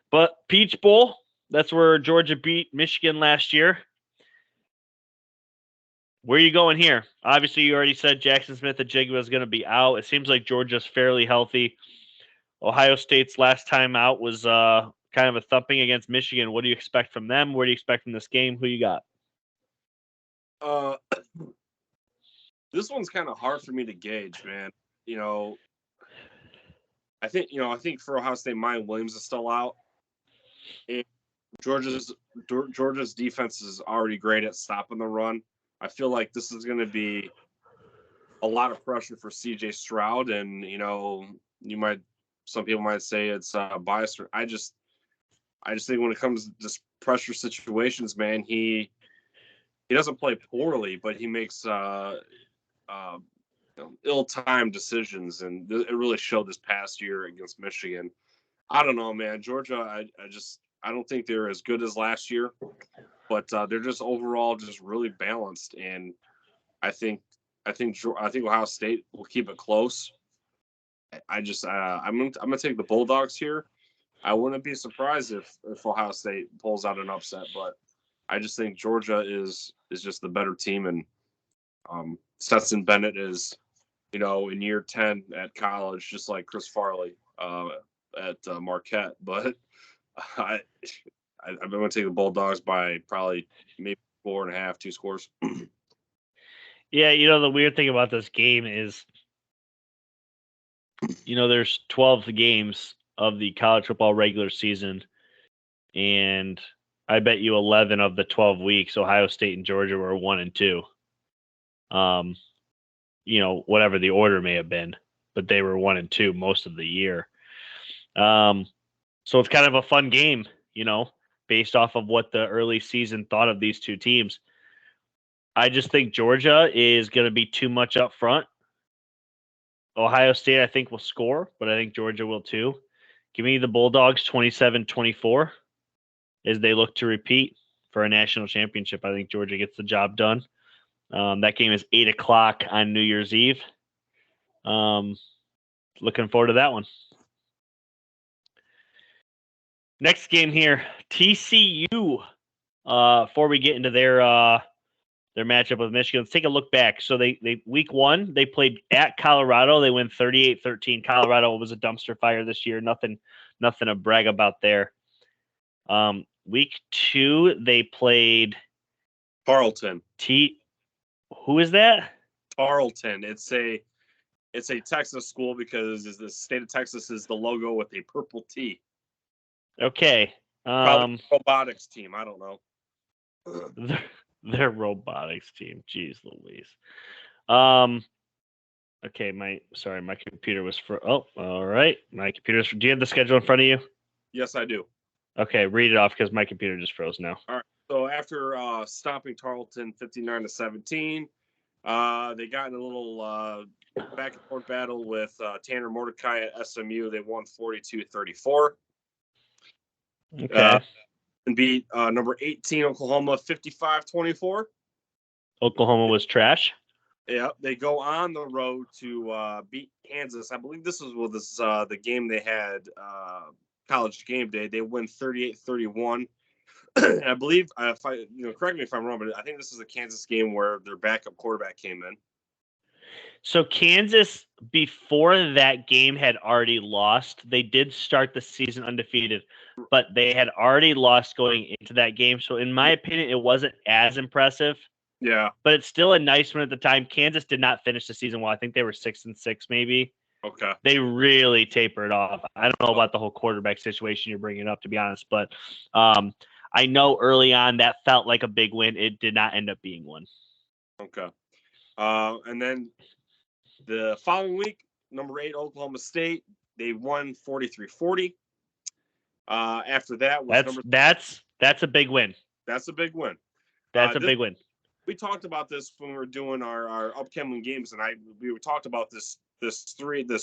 But Peach Bowl, that's where Georgia beat Michigan last year. Where are you going here? Obviously, you already said Jackson Smith-Njigba is going to be out. It seems like Georgia's fairly healthy. Ohio State's last time out was kind of a thumping against Michigan. What do you expect from them? What do you expect from this game? Who you got? This one's kind of hard for me to gauge, man. I think for Ohio State, Maya Williams is still out. And Georgia's defense is already great at stopping the run. I feel like this is going to be a lot of pressure for C.J. Stroud, and some people might say it's biased. I just think when it comes to just pressure situations, man, he doesn't play poorly, but he makes ill-timed decisions, and it really showed this past year against Michigan. I don't know, man. Georgia, I don't think they're as good as last year, but they're just overall just really balanced, and I think Ohio State will keep it close. I'm gonna take the Bulldogs here. I wouldn't be surprised if Ohio State pulls out an upset, but I just think Georgia is just the better team, and Stetson Bennett is, in year 10 at college, just like Chris Farley at Marquette. But I'm going to take the Bulldogs by probably maybe 4.5, 2 scores. Yeah, the weird thing about this game is, there's 12 games of the college football regular season, and I bet you 11 of the 12 weeks, Ohio State and Georgia were 1 and 2. Whatever the order may have been, but they were 1 and 2 most of the year. So it's kind of a fun game, based off of what the early season thought of these two teams. I just think Georgia is going to be too much up front. Ohio State, I think, will score, but I think Georgia will too. Give me the Bulldogs 27-24 as they look to repeat for a national championship. I think Georgia gets the job done. That game is 8 o'clock on New Year's Eve. Looking forward to that one. Next game here, TCU. Before we get into their matchup with Michigan, let's take a look back. So they week 1, they played at Colorado. They win 38-13. Colorado was a dumpster fire this year. Nothing to brag about there. Week 2, they played Tarleton. Who is that? Tarleton. It's a Texas school because the state of Texas is the logo with a purple T. Okay. Probably robotics team. I don't know. Their robotics team. Jeez Louise. Okay, my computer was all right. My computer's do you have the schedule in front of you? Yes, I do. Okay, read it off because my computer just froze now. All right. So after stopping Tarleton 59-17, they got in a little back and forth battle with Tanner Mordecai at SMU. They won 42-34. Okay. And beat number 18 Oklahoma 55-24. Oklahoma was trash. Yeah, they go on the road to beat Kansas. I believe this was the game they had college game day. They win 38-31. I believe, if I correct me if I'm wrong, but I think this is a Kansas game where their backup quarterback came in. So Kansas, before that game, had already lost. They did start the season undefeated, but they had already lost going into that game. So in my opinion, it wasn't as impressive. Yeah. But it's still a nice one at the time. Kansas did not finish the season well. I think they were 6-6 maybe. Okay. They really tapered off. I don't know about the whole quarterback situation you're bringing up, to be honest, but I know early on that felt like a big win. It did not end up being one. Okay. And then the following week, number 8, Oklahoma State, they won 43-40. After that was that's a big win. That's a big win. That's a big win. We talked about this when we were doing our upcoming games, and we talked about this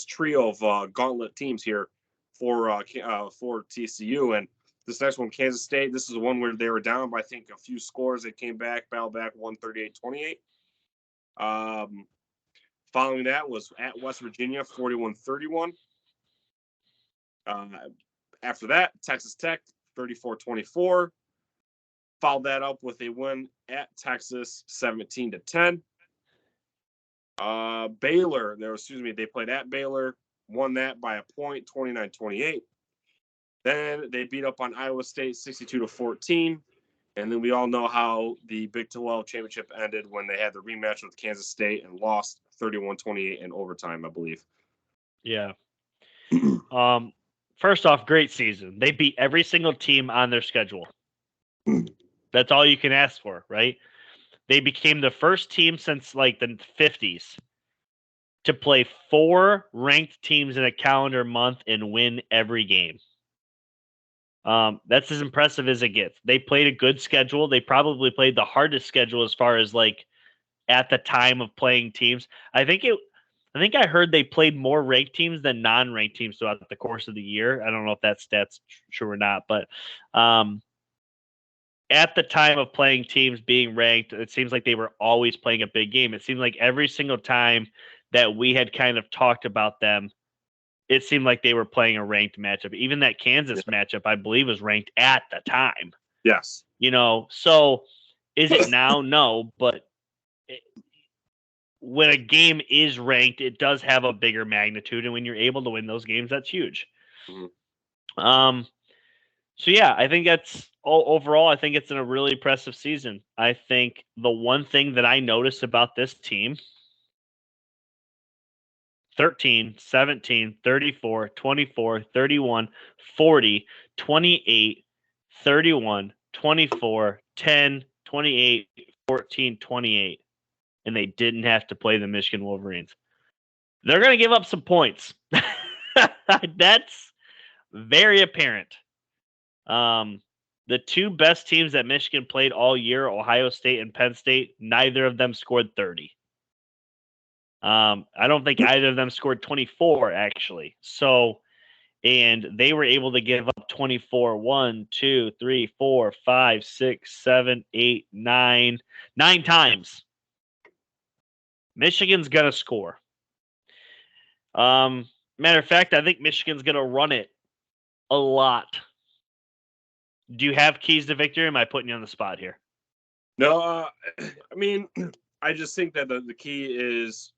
trio of gauntlet teams here for TCU, and this next one, Kansas State. This is the one where they were down by, I think, a few scores. They came back, battled back, won 38-28. Following that was at West Virginia, 41-31. After that, Texas Tech, 34-24. Followed that up with a win at Texas, 17-10. Baylor, they played at Baylor, won that by a point, 29-28. Then they beat up on Iowa State, 62-14. And then we all know how the Big 12 championship ended when they had the rematch with Kansas State and lost 31-28 in overtime, I believe. Yeah. First off, great season. They beat every single team on their schedule. That's all you can ask for, right? They became the first team since like the 50s to play 4 ranked teams in a calendar month and win every game. That's as impressive as it gets. They played a good schedule. They probably played the hardest schedule as far as like at the time of playing teams. I think I heard they played more ranked teams than non-ranked teams throughout the course of the year. I don't know if that stat's true or not, but at the time of playing teams being ranked, it seems like they were always playing a big game. It seemed like every single time that we had kind of talked about them, it seemed like they were playing a ranked matchup. Even that Kansas matchup, I believe, was ranked at the time. Yes. So is it now? No, but when a game is ranked, it does have a bigger magnitude, and when you're able to win those games, that's huge. Mm-hmm. So yeah, I think that's overall. I think it's a really impressive season. I think the one thing that I noticed about this team: 13, 17, 34, 24, 31, 40, 28, 31, 24, 10, 28, 14, 28. And they didn't have to play the Michigan Wolverines. They're going to give up some points. That's very apparent. The 2 best teams that Michigan played all year, Ohio State and Penn State, neither of them scored 30. I don't think either of them scored 24, actually. So, and they were able to give up 24, 1, 2, 3, 4, 5, 6, 7, 8, 9 times. Michigan's going to score. Matter of fact, I think Michigan's going to run it a lot. Do you have keys to victory? Am I putting you on the spot here? No, I mean, I just think that the key is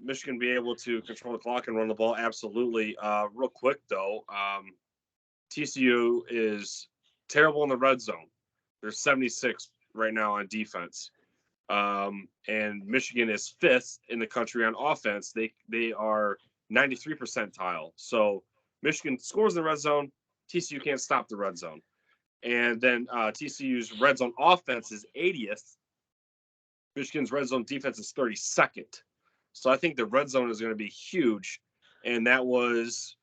Michigan be able to control the clock and run the ball. Absolutely. Real quick, though, TCU is terrible in the red zone. They're 76 right now on defense. And Michigan is 5th in the country on offense. They are 93 percentile. So Michigan scores in the red zone. TCU can't stop the red zone. And then TCU's red zone offense is 80th. Michigan's red zone defense is 32nd. So I think the red zone is going to be huge. And that was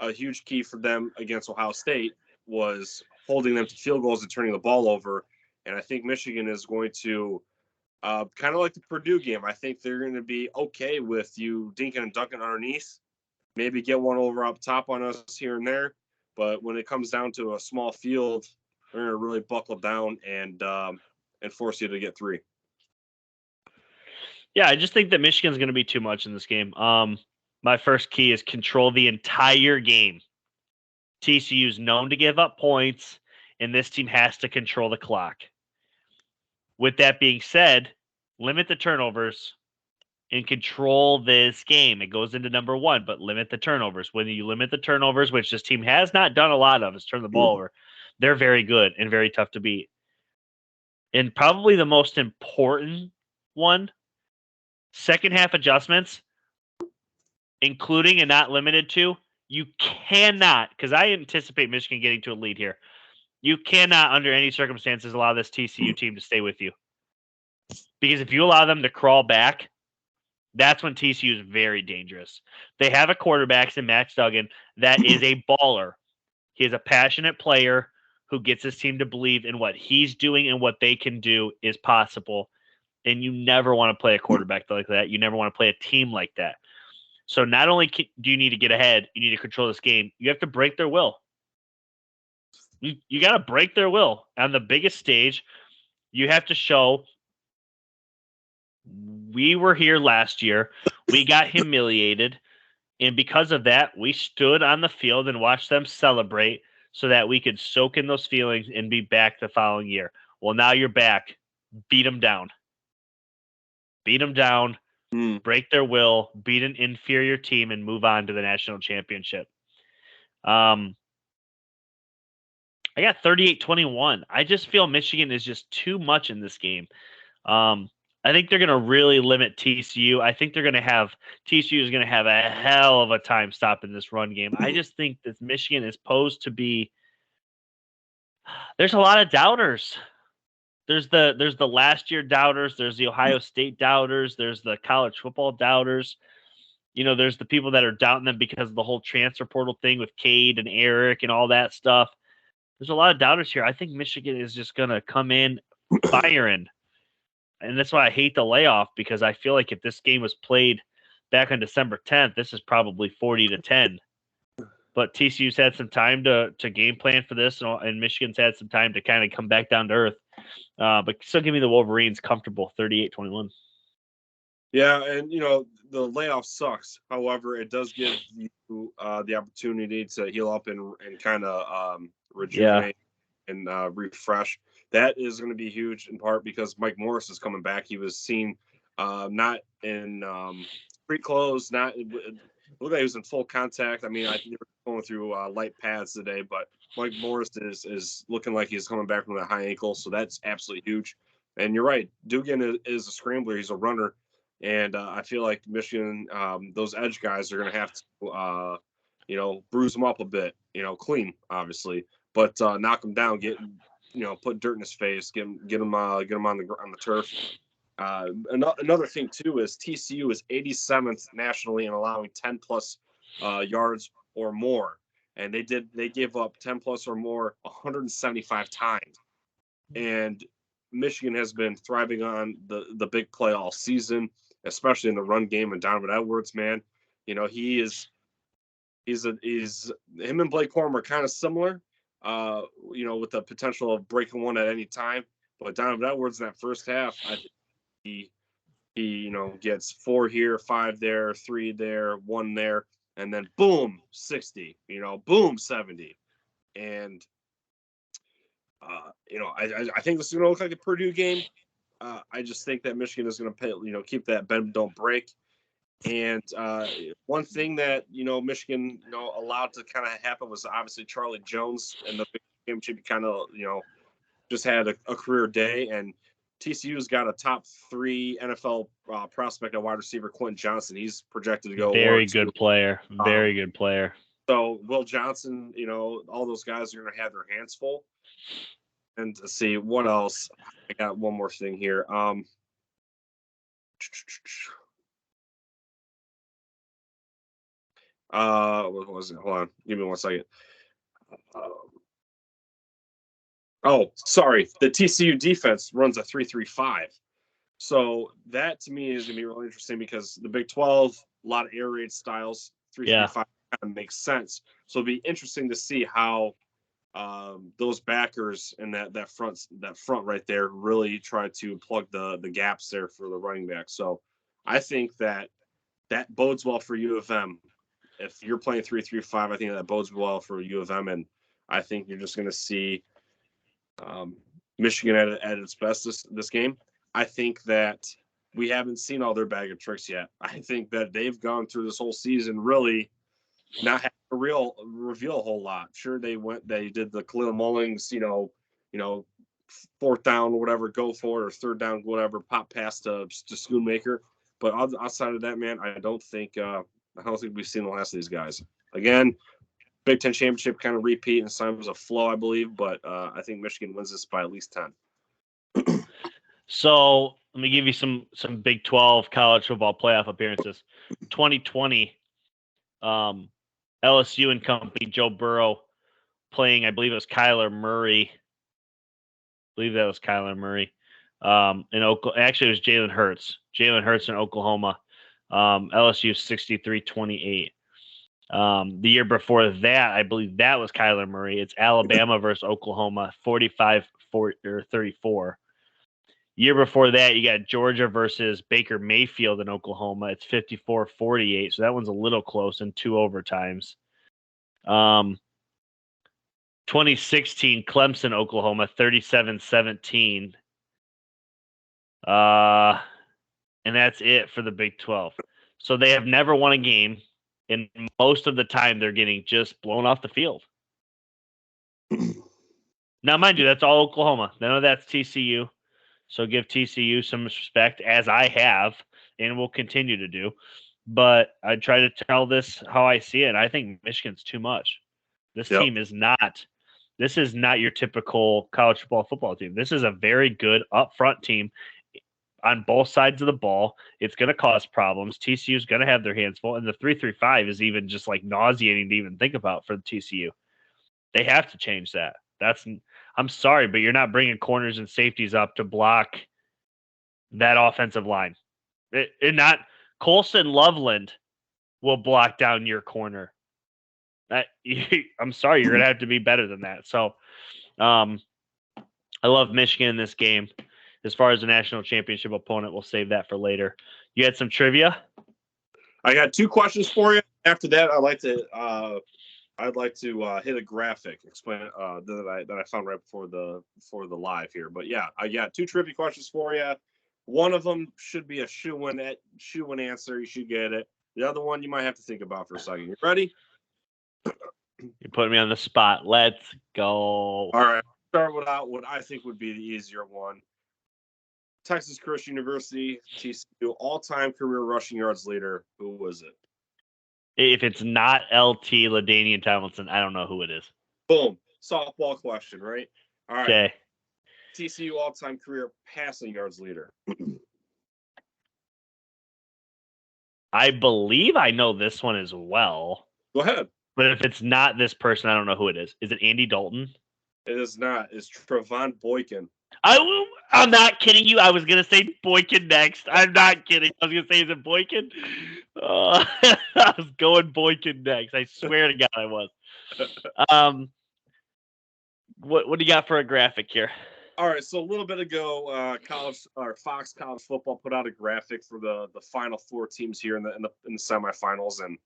a huge key for them against Ohio State, was holding them to field goals and turning the ball over. And I think Michigan is going to kind of like the Purdue game. I think they're going to be okay with you dinking and dunking underneath, maybe get one over up top on us here and there. But when it comes down to a small field, they're going to really buckle down and force you to get 3. Yeah, I just think that Michigan's going to be too much in this game. My first key is control the entire game. TCU's known to give up points, and this team has to control the clock. With that being said, limit the turnovers and control this game. It goes into number one, but limit the turnovers. When you limit the turnovers, which this team has not done a lot of, is turn the ball over, they're very good and very tough to beat. And probably the most important one, second half adjustments, including and not limited to, you cannot, because I anticipate Michigan getting to a lead here. You cannot, under any circumstances, allow this TCU team to stay with you. Because if you allow them to crawl back, that's when TCU is very dangerous. They have a quarterback in Max Duggan that is a baller. He is a passionate player who gets his team to believe in what he's doing and what they can do is possible. And you never want to play a quarterback like that. You never want to play a team like that. So not only do you need to get ahead, you need to control this game. You have to break their will. You got to break their will. On the biggest stage, you have to show we were here last year. We got humiliated. And because of that, we stood on the field and watched them celebrate so that we could soak in those feelings and be back the following year. Well, now you're back. Beat them down. Beat them down. Break their will, beat an inferior team, and move on to the national championship. I got 38-21. I just feel Michigan is just too much in this game. I think they're going to really limit TCU. I think TCU is going to have a hell of a time stopping this run game. I just think that Michigan is posed to be. There's a lot of doubters. There's the last year doubters. There's the Ohio State doubters. There's the college football doubters. There's the people that are doubting them because of the whole transfer portal thing with Cade and Eric and all that stuff. There's a lot of doubters here. I think Michigan is just going to come in firing. And that's why I hate the layoff, because I feel like if this game was played back on December 10th, this is probably 40-10. But TCU's had some time to game plan for this, and Michigan's had some time to kind of come back down to earth. But still give me the Wolverines comfortable, 38-21. Yeah, and the layoff sucks. However, it does give you the opportunity to heal up and kind of rejuvenate and refresh. That is going to be huge in part because Mike Morris is coming back. He was seen not in street clothes, looked like he was in full contact. I mean, I think they were going through light pads today, but Mike Morris is looking like he's coming back from that high ankle, so that's absolutely huge. And you're right, Dugan is a scrambler. He's a runner. And I feel like Michigan, those edge guys are going to have to, bruise them up a bit, clean, obviously, but knock him down, put dirt in his face, get him on the turf. Another thing too is TCU is 87th nationally in allowing 10 plus yards or more, and they gave up 10 plus or more 175 times, and Michigan has been thriving on the big play all season, especially in the run game. And Donovan Edwards, man, him and Blake Corum are kind of similar, with the potential of breaking one at any time. But Donovan Edwards in that first half, I think he gets 4 here, 5 there, 3 there, 1 there, and then boom, 60, boom, 70. And I think this is going to look like a Purdue game. I just think that Michigan is going to keep that bend don't break. And one thing that Michigan allowed to kind of happen was obviously Charlie Jones and the big championship kind of just had a career day, and TCU's got a top 3 NFL prospect at wide receiver, Quentin Johnson. He's projected to go very good player. So Will Johnson, all those guys are going to have their hands full. And to see what else, I got one more thing here. What was it? Hold on, give me 1 second. Sorry. The TCU defense runs a 3-3-5. So that to me is gonna be really interesting because the Big 12, a lot of air raid styles, 3-3-5 kind of makes sense. So it'll be interesting to see how those backers and that front right there really try to plug the gaps there for the running back. So I think that bodes well for U of M. If you're playing 3-3-5, I think that bodes well for U of M, and I think you're just going to see Michigan at its best this game. I think that we haven't seen all their bag of tricks yet. I think that they've gone through this whole season really not having to reveal a whole lot. Sure, they did the Khalil Mullings, fourth down, whatever, go for it, or third down, whatever, pop pass to Schoonmaker. But outside of that, man, I don't think we've seen the last of these guys. Again, Big Ten championship kind of repeat, and some was a flow, I believe, but I think Michigan wins this by at least 10. So let me give you some Big 12 college football playoff appearances. 2020, LSU and company, Joe Burrow playing, I believe it was Kyler Murray. I believe that was Kyler Murray. In Oklahoma, actually, it was Jalen Hurts. Jalen Hurts in Oklahoma. LSU 63-28. The year before that, I believe that was Kyler Murray. It's Alabama versus Oklahoma, 45-34. Year before that, you got Georgia versus Baker Mayfield in Oklahoma. It's 54-48. So that one's a little close in 2 overtimes. 2016, Clemson, Oklahoma, 37-17. And that's it for the Big 12. So they have never won a game, and most of the time they're getting just blown off the field. Now, mind you, that's all Oklahoma. None of that's TCU. So give TCU some respect, as I have and will continue to do. But I try to tell this how I see it. I think Michigan's too much. This team is not. This is not your typical college football team. This is a very good upfront team on both sides of the ball. It's going to cause problems. TCU is going to have their hands full, and the 3-3-5 is even just like nauseating to even think about for the TCU. They have to change that. I'm sorry, but you're not bringing corners and safeties up to block that offensive line. Colson Loveland will block down your corner. I'm sorry, you're going to have to be better than that. So I love Michigan in this game. As far as the national championship opponent, we'll save that for later. You had some trivia? I got 2 questions for you. After that, I'd like to hit a graphic, explain that I found right before the live here. But yeah, I got 2 trivia questions for you. One of them should be a shoe-in answer. You should get it. The other one you might have to think about for a second. You ready? You're putting me on the spot. Let's go. All right. Start without what I think would be the easier one. Texas Christian University, TCU, all-time career rushing yards leader. Who was it? If it's not LT LaDainian Tomlinson, I don't know who it is. Boom. Softball question, right? All right. Okay. TCU all-time career passing yards leader. I believe I know this one as well. Go ahead. But if it's not this person, I don't know who it is. Is it Andy Dalton? It is not. It's Trevon Boykin. I'm not kidding you. I was going to say Boykin next. I'm not kidding. I was going to say, is it Boykin? I was going Boykin next. I swear to God I was. What do you got for a graphic here? All right, so a little bit ago, Fox College Football put out a graphic for the Final Four teams here in the semifinals, and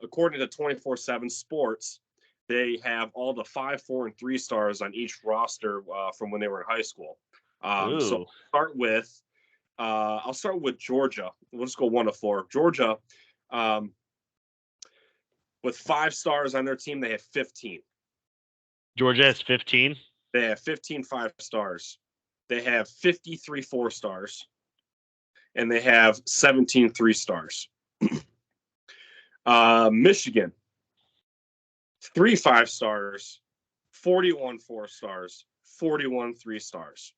according to 24/7 Sports, they have all the 5, 4, and 3 stars on each roster from when they were in high school. So I'll start with Georgia. We'll just go 1 to 4. Georgia, with 5 stars on their team, they have 15. Georgia has 15. They have 15 5 stars. They have 53 4 stars. And they have 17 3 stars. Michigan, 3 5 stars, 41 4 stars, 41 3 stars.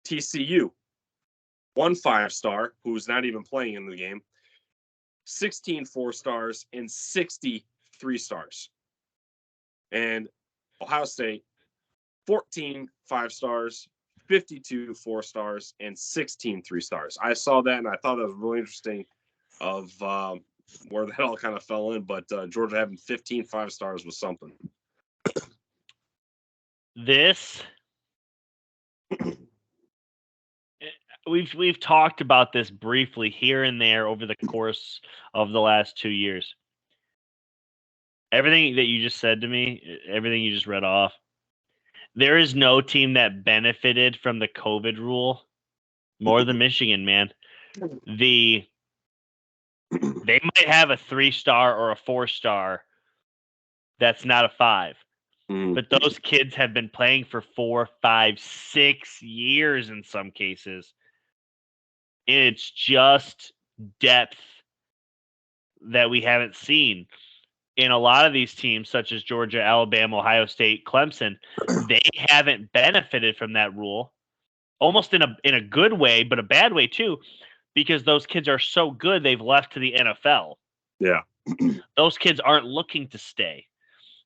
TCU, 1 5-star, who's not even playing in the game, 16 4 stars, and 60 3 stars. And Ohio State, 14 5 stars, 52 4 stars, and 16 3 stars. I saw that and I thought that was really interesting of where that all kind of fell in. But Georgia having 15 5 stars was something. This, we've talked about this briefly here and there over the course of the last 2 years. Everything that you just said to me, everything you just read off, there is no team that benefited from the COVID rule more than Michigan, man. They might have a 3-star or a 4-star that's not a 5. But those kids have been playing for 4, 5, 6 years in some cases. And it's just depth that we haven't seen. In a lot of these teams, such as Georgia, Alabama, Ohio State, Clemson, they haven't benefited from that rule. Almost in a good way, but a bad way too, because those kids are so good they've left to the NFL. Yeah. Those kids aren't looking to stay.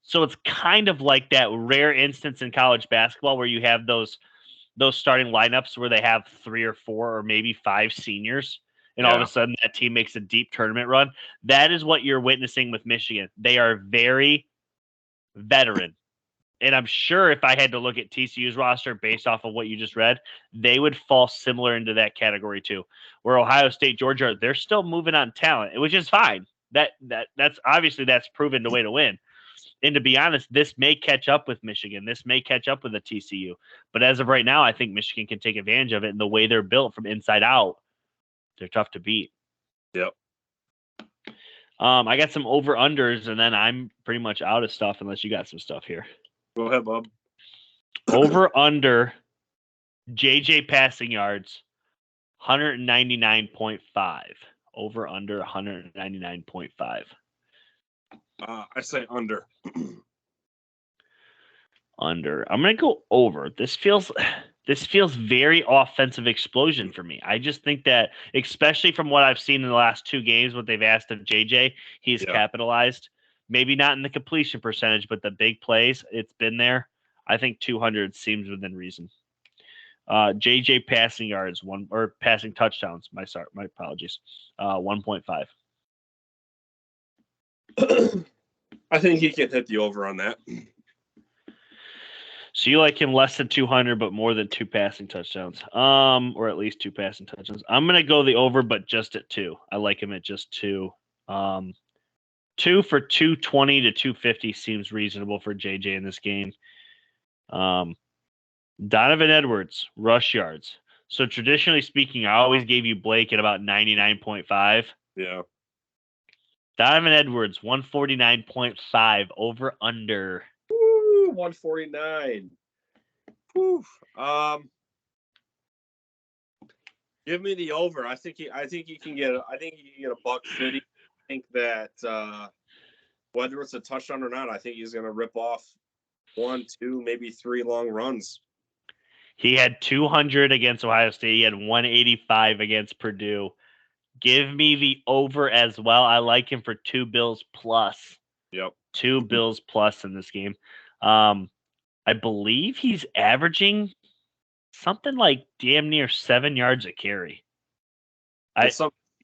So it's kind of like that rare instance in college basketball where you have those starting lineups where they have 3 or 4 or maybe 5 seniors, and all of a sudden that team makes a deep tournament run. That is what you're witnessing with Michigan. They are very veteran. And I'm sure if I had to look at TCU's roster based off of what you just read, they would fall similar into that category too. Where Ohio State, Georgia, they're still moving on talent, which is fine. That's obviously that's proven the way to win. And to be honest, this may catch up with Michigan. This may catch up with the TCU. But as of right now, I think Michigan can take advantage of it. And the way they're built from inside out, they're tough to beat. Yep. I got some over-unders, and then I'm pretty much out of stuff unless you got some stuff here. Go ahead, Bob. Over-under JJ passing yards, 199.5. Over-under 199.5. I say under. Under. I'm gonna go over. This feels very offensive explosion for me. I just think that, especially from what I've seen in the last 2 games, what they've asked of JJ, he's capitalized. Maybe not in the completion percentage, but the big plays, it's been there. I think 200 seems within reason. JJ passing yards, passing touchdowns. My apologies. 1.5. I think he can hit the over on that. So you like him less than 200, but more than 2 passing touchdowns, or at least 2 passing touchdowns. I'm gonna go the over, but just at 2. I like him at just 2. 2 for 220 to 250 seems reasonable for JJ in this game. Donovan Edwards, rush yards. So traditionally speaking, I always gave you Blake at about 99.5. Yeah. Donovan Edwards, 149.5, over under. Woo, 149. Whew. Give me the over. I think he can get $150. I think that whether it's a touchdown or not, I think he's gonna rip off 1, 2, maybe 3 long runs. He had 200 against Ohio State. He had 185 against Purdue. Give me the over as well. I like him for 2 Bills plus. Yep. 2 Bills plus in this game. I believe he's averaging something like damn near 7 yards a carry.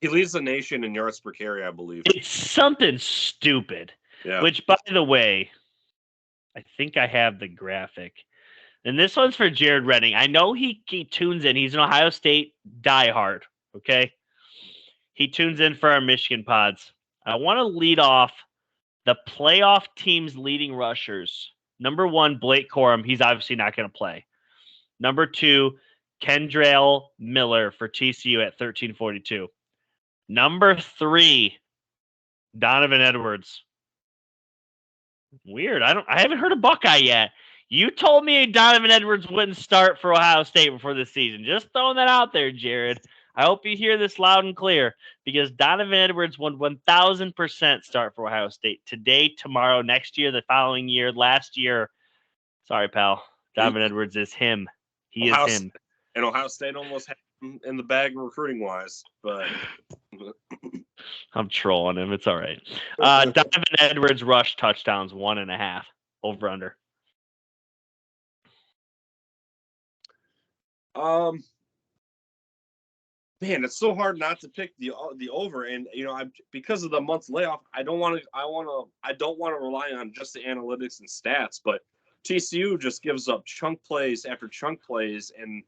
He leads the nation in yards per carry, I believe. It's something stupid. Yeah. Which, by the way, I think I have the graphic. And this one's for Jared Redding. I know he tunes in. He's an Ohio State diehard, okay? He tunes in for our Michigan pods. I want to lead off the playoff team's leading rushers. Number 1, Blake Corum. He's obviously not going to play. Number 2, Kendrell Miller for TCU at 1342. Number 3, Donovan Edwards. Weird. I haven't heard of Buckeye yet. You told me Donovan Edwards wouldn't start for Ohio State before this season. Just throwing that out there, Jared. I hope you hear this loud and clear, because Donovan Edwards would 1,000% start for Ohio State today, tomorrow, next year, the following year, last year. Sorry, pal. Donovan Edwards is him. He is him. And Ohio State almost had him in the bag recruiting-wise, but I'm trolling him. It's all right. Donovan Edwards rush touchdowns, 1.5, over under. Man, it's so hard not to pick the over, and because of the month layoff, I don't want to rely on just the analytics and stats, but TCU just gives up chunk plays after chunk plays, and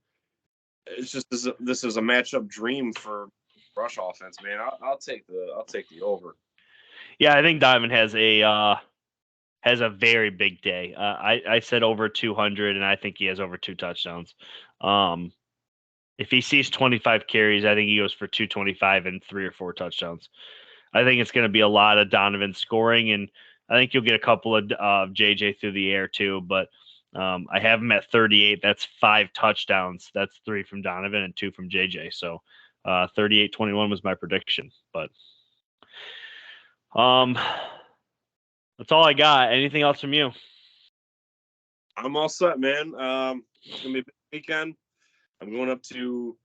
it's just this is a matchup dream for rush offense, man. I'll take the over. Yeah, I think Donovan has a very big day. I said over 200, and I think he has over 2 touchdowns. If he sees 25 carries, I think he goes for 225 and 3 or 4 touchdowns. I think it's going to be a lot of Donovan scoring, and I think you'll get a couple of JJ through the air too. But I have him at 38. That's 5 touchdowns. That's 3 from Donovan and 2 from JJ. So 38-21 was my prediction. But that's all I got. Anything else from you? I'm all set, man. It's gonna be a big weekend. I'm going up to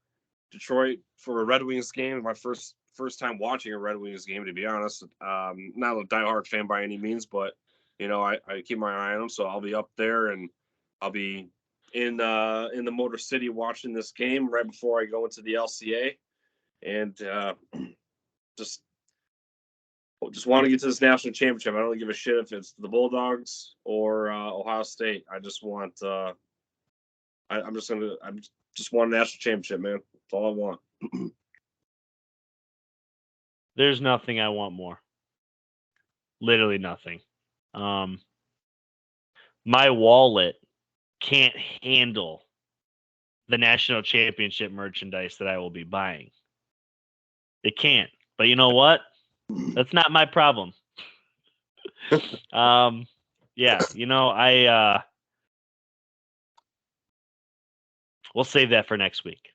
Detroit for a Red Wings game. My first time watching a Red Wings game, to be honest. Not a diehard fan by any means, but I keep my eye on them, so I'll be up there and I'll be in the Motor City watching this game right before I go into the LCA, and just want to get to this national championship. I don't give a shit if it's the Bulldogs or Ohio State. I just want I just want a national championship, man. That's all I want. There's nothing I want more. Literally nothing. My wallet can't handle the national championship merchandise that I will be buying. It can't. But you know what? That's not my problem. Yeah, we'll save that for next week.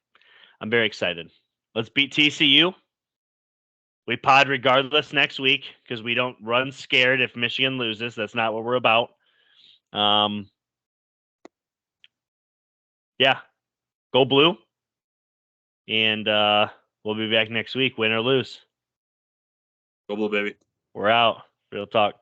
I'm very excited. Let's beat TCU. We pod regardless next week because we don't run scared if Michigan loses. That's not what we're about. Yeah, go blue. And we'll be back next week, win or lose. Go blue, baby. We're out. Real talk.